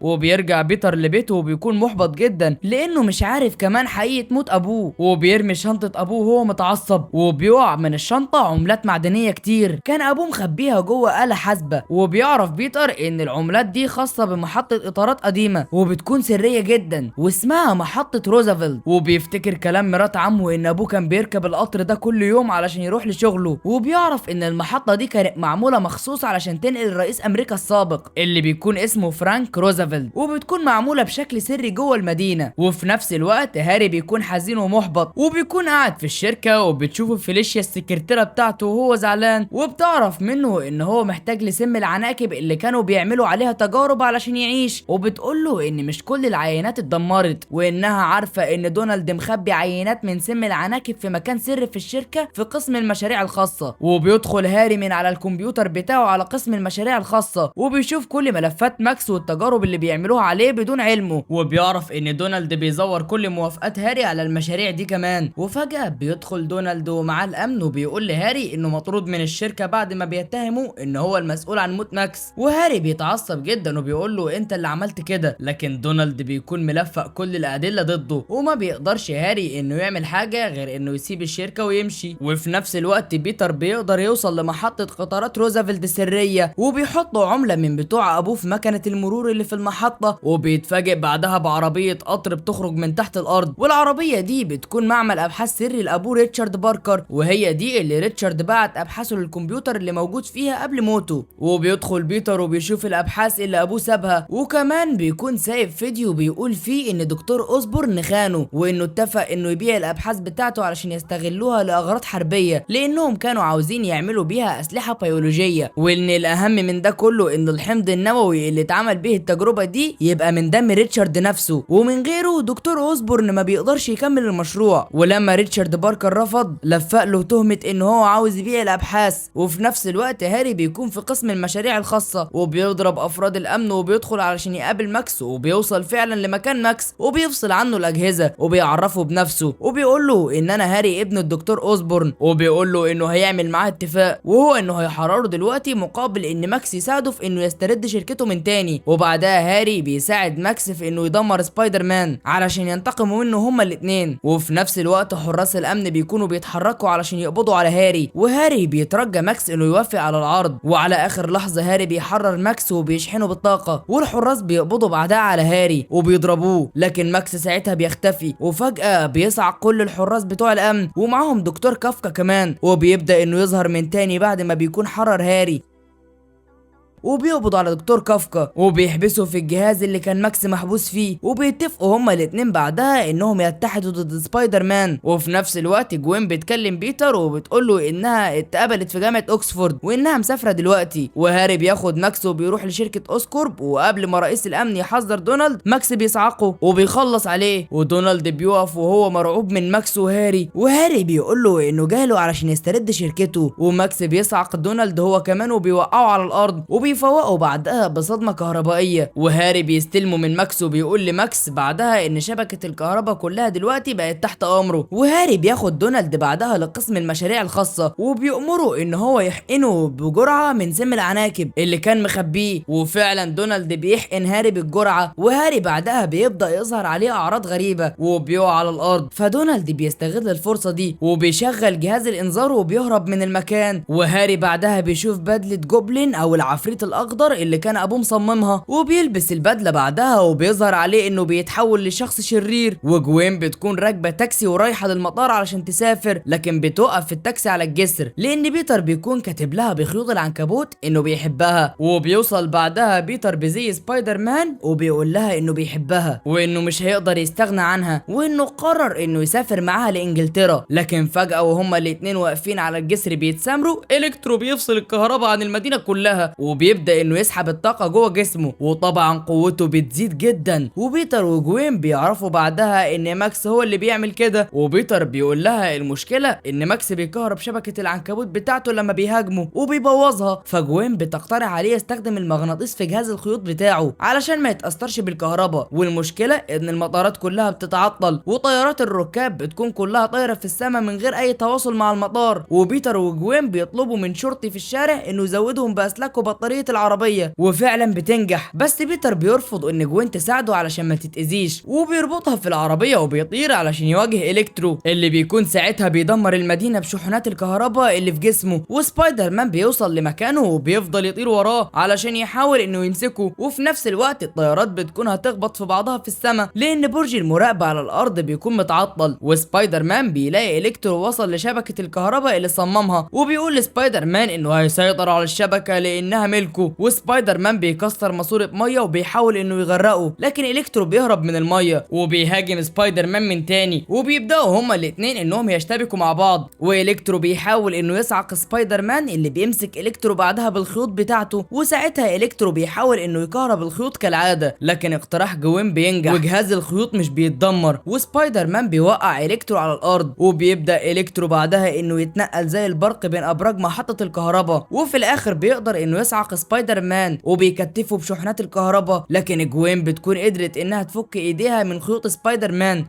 Speaker 1: وبيرجع بيتر لبيته وبيكون محبط جدا لانه مش عارف كمان حقيقة موت ابوه، وبيرمي شنطة ابوه وهو متعصب، وبيقع من الشنطة عملات معدنية كتير كان ابوه مخبيها جوه آلة حاسبة. وبيعرف بيتر ان العملات دي خاصة بمحطة اطارات قديمة وبتكون سرية جدا واسمها محطة روزفلت. وبيفتكر كلام مرات عمه ان ابوه كان بيركب القطر ده كل يوم علشان يروح لشغله، وبيعرف ان المحطة دي كانت معمولة مخصوص علشان تنقل رئيس امريكا السابق اللي بيكون اسمه فرانك روزفلت، وبتكون معمولة بشكل سري جوه المدينة. وفي نفس الوقت هاري بيكون حزين ومحبط وبيكون قاعد في الشركة وبتشوفه فيليشيا السكرتيرة بتاعته وهو زعلان، وبتعرف منه ان هو محتاج لسم العناكب اللي كانوا بيعملوا عليها تجارب علشان يعيش، وبتقول له ان مش كل العينات اتدمرت وانها عارفة ان دونالد مخبي عينات من سم العناكب في مكان سري في الشركة في قسم المشاريع الخاصة. وبيدخل هاري من على الكمبيوتر بتاعه على قسم المشاريع الخاصة وبيشوف كل ملفات ماكس والتجارب اللي اللي بيعملوها عليه بدون علمه، وبيعرف ان دونالد بيزور كل موافقات هاري على المشاريع دي كمان. وفجأة بيدخل دونالد ومعاه الامن وبيقول لهاري انه مطرود من الشركة بعد ما بيتهموا ان هو المسؤول عن موت ماكس. وهاري بيتعصب جدا وبيقول له انت اللي عملت كده، لكن دونالد بيكون ملفق كل الادلة ضده، وما بيقدرش هاري انه يعمل حاجة غير انه يسيب الشركة ويمشي. وفي نفس الوقت بيتر بيقدر يوصل لمحطة قطارات روزفلت السرية، وبيحطوا عملة من بتوع ابوه في مكنة المرور اللي في المحطة، وبيتفاجئ بعدها بعربية قطر بتخرج من تحت الارض. والعربية دي بتكون معمل ابحاث سري لابوه ريتشارد باركر، وهي دي اللي ريتشارد بعت ابحاثه للكمبيوتر اللي موجود فيها قبل موته. وبيدخل بيتر وبيشوف الابحاث اللي ابوه سابها، وكمان بيكون سايب فيديو بيقول فيه ان دكتور اوسبورن خانه، وانه اتفق انه يبيع الابحاث بتاعته علشان يستغلوها لاغراض حربيه، لانهم كانوا عاوزين يعملوا بيها اسلحه بيولوجيه. وان الاهم من ده كله ان الحمض النووي اللي اتعمل به التجربه دي يبقى من دم ريتشارد نفسه، ومن غيره دكتور اوسبورن ما بيقدرش يكمل المشروع. ولما ريتشارد باركر رفض، لفق له تهمه ان هو عاوز يبيع الابحاث. وفي نفس الوقت هاري بيكون في قسم المشاريع الخاصه، وبيضرب افراد الامن وبيدخل علشان يقابل ماكس، وبيوصل فعلا لمكان ماكس وبيفصل عنه الاجهزه وبيعرفه بنفسه، وبيقول له ان انا هاري ابن الدكتور اوسبورن، وبيقول له انه هيعمل معاه اتفاق، وهو انه هيحرره دلوقتي مقابل ان ماكس يساعده في انه يسترد شركته من تاني. وبعدها هاري بيساعد ماكس في انه يدمر سبايدر مان علشان ينتقموا منه هما الاتنين. وفي نفس الوقت حراس الامن بيكونوا بيتحركوا علشان يقبضوا على هاري، وهاري بيترجى ماكس انه يوافق على العرض. وعلى اخر لحظه هاري بيحرر ماكس وبيشحنه بالطاقه، والحراس بيقبضوا بعدها على هاري وبيضربوه، لكن ماكس ساعتها بيختفي. وفجاه بيصعق كل الحراس بتوع الامن ومعاهم دكتور كافكا كمان، وبيبدا انه يظهر من تاني بعد ما بيكون حرر هاري، وبيقبض على دكتور كافكا وبيحبسه في الجهاز اللي كان ماكس محبوس فيه، وبيتفقوا هما الاتنين بعدها انهم يتحدوا ضد سبايدر مان. وفي نفس الوقت جوين بتكلم بيتر وبتقول له انها اتقبلت في جامعة اوكسفورد وانها مسافرة دلوقتي. وهاري بياخد ماكس وبيروح لشركة اوسكورب، وقبل ما رئيس الامن يحذر دونالد، ماكس بيصعقه وبيخلص عليه، ودونالد بيقف وهو مرعوب من ماكس وهاري بيقول له انه جاله علشان يسترد شركته، وماكس بيصعق دونالد هو كمان وبيوقعه على الارض وبيفوقوا بعدها بصدمة كهربائية. وهاري بيستلمه من ماكس وبيقول لماكس بعدها ان شبكة الكهرباء كلها دلوقتي بقت تحت امره. وهاري بياخد دونالد بعدها لقسم المشاريع الخاصة وبيأمره ان هو يحقنه بجرعة من سم العناكب اللي كان مخبيه، وفعلا دونالد بيحقن هاري بالجرعة، وهاري بعدها بيبدأ يظهر عليه اعراض غريبة وبيقع على الارض. فدونالد بيستغل الفرصة دي وبيشغل جهاز الانذار وبيهرب من المكان. وهاري بعدها بيشوف بدلة جوبلين او العفريت الاخضر اللي كان ابوه مصممها، وبيلبس البدله بعدها وبيظهر عليه انه بيتحول لشخص شرير. وجوين بتكون راكبه تاكسي ورايحه للمطار علشان تسافر، لكن بتوقف في التاكسي على الجسر لان بيتر بيكون كاتب لها بخيوط العنكبوت انه بيحبها. وبيوصل بعدها بيتر بزي سبايدر مان وبيقول لها انه بيحبها وانه مش هيقدر يستغنى عنها، وانه قرر انه يسافر معاها لانجلترا. لكن فجاه وهما الاتنين واقفين على الجسر بيتسامروا، الكترو بيفصل الكهرباء عن المدينه كلها وبيبدا انه يسحب الطاقه جوه جسمه، وطبعا قوته بتزيد جدا. وبيتر وجوين بيعرفوا بعدها ان ماكس هو اللي بيعمل كده، وبيتر بيقول لها المشكله ان ماكس بيكهرب شبكه العنكبوت بتاعته لما بيهاجمه وبيبوظها. فجوين بتقترح عليه يستخدم المغناطيس في جهاز الخيوط بتاعه علشان ما يتاثرش بالكهرباء. والمشكله ان المطارات كلها بتتعطل وطيارات الركاب بتكون كلها طايره في السماء من غير اي تواصل مع المطار. وبيتر وجوين بيطلبوا من شرطي في الشارع انه يزودهم باسلاك وبطاريه العربيه، وفعلا بتنجح. بس بيتر بيرفض ان جوين تساعده علشان ما تتاذيش، وبيربطها في العربيه وبيطير علشان يواجه الكترو اللي بيكون ساعتها بيدمر المدينه بشحنات الكهرباء اللي في جسمه. وسبايدر مان بيوصل لمكانه وبيفضل يطير وراه علشان يحاول انه يمسكه. وفي نفس الوقت الطيارات بتكون هتخبط في بعضها في السماء لان برج المراقبه على الارض بيكون متعطل. وسبايدر مان بيلاقي الكترو وصل لشبكه الكهرباء اللي صممها، وبيقول لسبايدر مان انه هيسيطر على الشبكه لانها ملكه. وسبايدر مان بيكسر ماسوره ميه وبيحاول انه يغرقه، لكن الكترو بيهرب من الميه وبيهاجم سبايدر مان من تاني، وبيبداوا هما الاتنين انهم يشتبكوا مع بعض. والكترو بيحاول انه يصعق سبايدر مان اللي بيمسك الكترو بعدها بالخيوط بتاعته، وساعتها الكترو بيحاول انه يكهرب الخيوط كالعاده، لكن اقتراح جوين بينجح وجهاز الخيوط مش بيتدمر. وسبايدر مان بيوقع الكترو على الارض، وبيبدا الكترو بعدها انه يتنقل زي البرق بين ابراج محطه الكهرباء، وفي الاخر بيقدر انه يصعق سبايدر مان وبيكتفوا بشحنات الكهرباء، لكن جوين بتكون قدرت انها تفك ايديها من خيوط سبايدر مان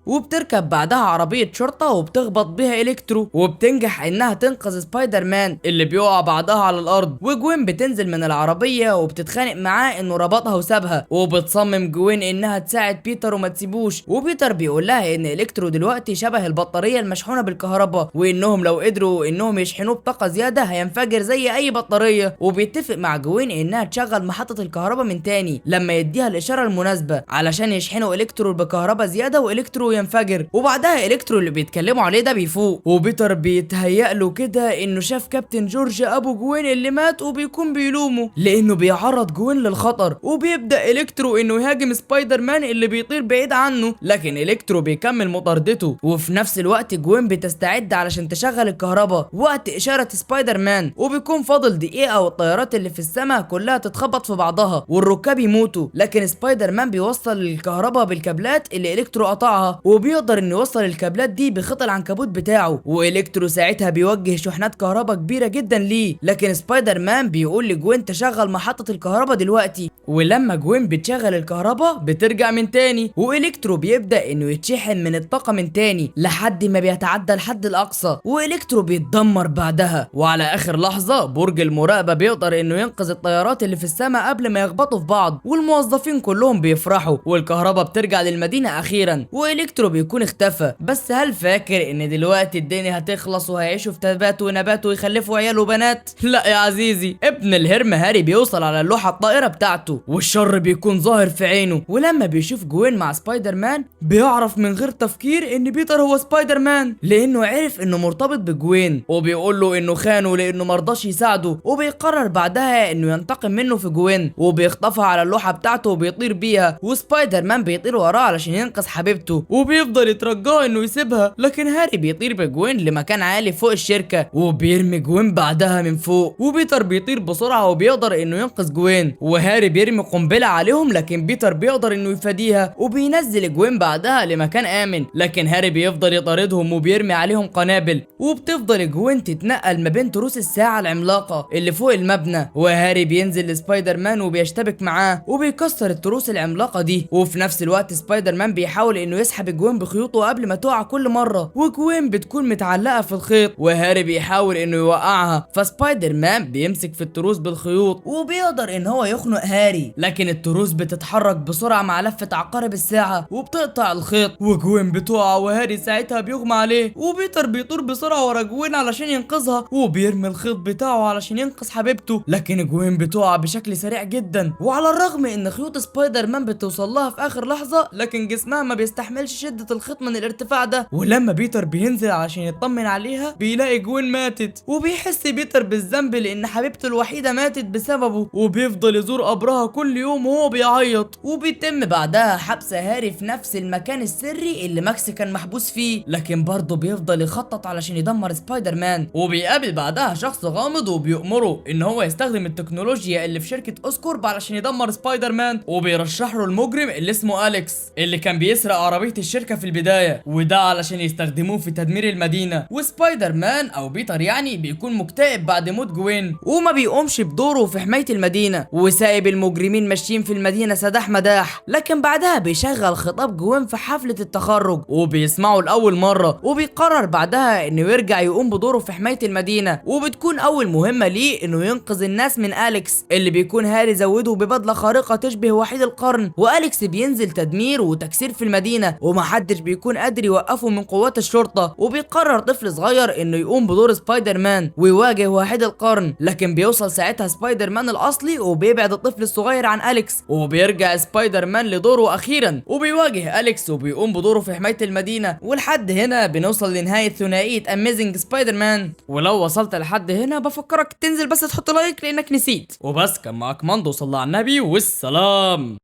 Speaker 1: وبتركب بعدها عربية شرطة وبتخبط بيها إلكترو وبتنجح إنها تنقذ سبايدر مان اللي بيقع بعدها على الأرض. وجوين بتنزل من العربية وبتتخانق معاه إنه ربطها وسابها، وبتصمم جوين إنها تساعد بيتر وما تسيبوش. وبيتر بيقول لها إن إلكترو دلوقتي شبه البطارية المشحونة بالكهرباء، وإنهم لو قدروا إنهم يشحنوه بطاقة زيادة هينفجر زي أي بطارية. وبيتفق مع جوين إنها تشغل محطة الكهرباء من تاني لما يديها الإشارة المناسبة علشان يشحنوا إلكترو بكهرباء زيادة وإلكترو ينفجر. وبعدها إلكترو اللي بيتكلموا عليه ده بيفوق، وبيتر بيتهيأ له كده انه شاف كابتن جورج ابو جوين اللي مات وبيكون بيلومه لانه بيعرض جوين للخطر. وبيبدأ إلكترو انه يهاجم سبايدر مان اللي بيطير بعيد عنه، لكن إلكترو بيكمل مطاردته. وفي نفس الوقت جوين بتستعد علشان تشغل الكهرباء وقت إشارة سبايدر مان، وبيكون فاضل دقيقة والطيارات اللي في السماء كلها تتخبط في بعضها والركاب يموتوا. لكن سبايدر مان بيوصل الكهرباء بالكابلات اللي إلكترو قطعها، وبيقدر انه يوصل الكابلات دي بخط العنكبوت بتاعه. وإلكترو ساعتها بيوجه شحنات كهرباء كبيرة جدا ليه، لكن سبايدر مان بيقول لجوين تشغل محطة الكهرباء دلوقتي. ولما جوين بتشغل الكهرباء بترجع من تاني، وإلكترو بيبدأ انه يتشحن من الطاقة من تاني لحد ما بيتعدى الحد الأقصى، وإلكترو بيتدمر بعدها. وعلى آخر لحظة برج المراقبة بيقدر انه ينقذ الطيارات اللي في السماء قبل ما يخبطوا في بعض، والموظفين كلهم بيفرحوا والكهرباء بترجع للمدينة أخيرا. وإلكترو بيكون اختفى. بس هل فاكر ان دلوقتي الدنيا هتخلص وهيعيشوا في تبات ونبات ويخلفوا عيال وبنات؟ لا يا عزيزي، ابن الهرم هاري بيوصل على اللوحة الطائرة بتاعته والشر بيكون ظاهر في عينه، ولما بيشوف جوين مع سبايدر مان بيعرف من غير تفكير ان بيتر هو سبايدر مان لانه عرف انه مرتبط بجوين، وبيقول له انه خانه لانه مرضاش يساعده. وبيقرر بعدها انه ينتقم منه في جوين، وبيخطفها على اللوحة بتاعته وبيطير بيها، وسبايدر مان بيطير وراه علشان ينقذ حبيبته وبيفضل يترجاه انه يسيبها. لكن هاري بيطير بجوين لمكان عالي فوق الشركة وبيرمي جوين بعدها من فوق، وبيتر بيطير بسرعة وبيقدر انه ينقذ جوين، وهاري بيرمي قنبلة عليهم لكن بيتر بيقدر انه يفاديها وبينزل جوين بعدها لمكان آمن. لكن هاري بيفضل يطاردهم وبيرمي عليهم قنابل، وبتفضل جوين تتنقل ما بين تروس الساعة العملاقة اللي فوق المبنى، وهاري بينزل لسبايدر مان وبيشتبك معاه وبيكسر التروس العملاقة دي. وفي نفس الوقت سبايدر مان بيحاول انه يسحب جوين بخيوطه قبل ما تقع كل مرة، وجوين بتكون متعلقة في الخيط وهاري بيحاول انه يوقعها، فسبايدر مان بيمسك في التروس بالخيوط وبيقدر ان هو يخنق هاري، لكن التروس بتتحرك بسرعة مع لفة عقارب الساعة وبتقطع الخيط، وجوين بتقع وهاري ساعتها بيغمى عليه. وبيتر بيطير بسرعة ورا جوين علشان ينقذها وبيرمي الخيط بتاعه علشان ينقذ حبيبته، لكن جوين بتقع بشكل سريع جدا. وعلى الرغم ان خيوط سبايدر مان بتوصل لها في اخر لحظة، لكن جسمها ما بيستحملش شدة الخيط من الارتفاع ده. ولما بيتر بينزل علشان يطمن عليها بيلاقي جوين ماتت، وبيحس بيتر بالذنب لان حبيبته الوحيدة ماتت بسببه، وبيفضل يزور قبرها كل يوم وهو بيعيط. وبيتم بعدها حبس هاري في نفس المكان السري اللي ماكس كان محبوس فيه، لكن برضه بيفضل يخطط علشان يدمر سبايدر مان. وبيقابل بعدها شخص غامض وبيأمره ان هو يستخدم التكنولوجيا اللي في شركة اوسكورب علشان يدمر سبايدر مان، وبيرشح له المجرم اللي اسمه أليكس اللي كان بيسرق عربية الشركة في البداية، وده علشان يستخدموه في تدمير المدينة. وسبايدر مان او بيتر يعني بيكون مكتئب بعد موت جوين وما بيقومش بدوره في حماية المدينة، وسايب المجرمين ماشيين في المدينة سداح مداح. لكن بعدها بيشغل خطاب جوين في حفلة التخرج وبيسمعه لأول مرة، وبيقرر بعدها انه يرجع يقوم بدوره في حماية المدينة، وبتكون اول مهمة ليه انه ينقذ الناس من أليكس اللي بيكون هاري زوده ببدلة خارقة تشبه وحيد القرن. وأليكس بينزل تدمير وتكسير في المدينة ومحدش بيكون قادر يوقفه من قوات الشرطة، وبيقرر طفل صغير انه يقوم بدور سبايدر مان ويواجه وحيد القرن، لكن بيوصل ساعتها سبايدر مان الاصلي وبيبعد الطفل الصغير عن أليكس، وبيرجع سبايدر مان لدوره اخيرا وبيواجه أليكس وبيقوم بدوره في حماية المدينة. ولحد هنا بنوصل لنهاية ثنائية اميزنج سبايدر مان. ولو وصلت لحد هنا بفكرك تنزل بس تحط لايك لانك نسيت. وبس كان معاك مندو، صلى على النبي والسلام.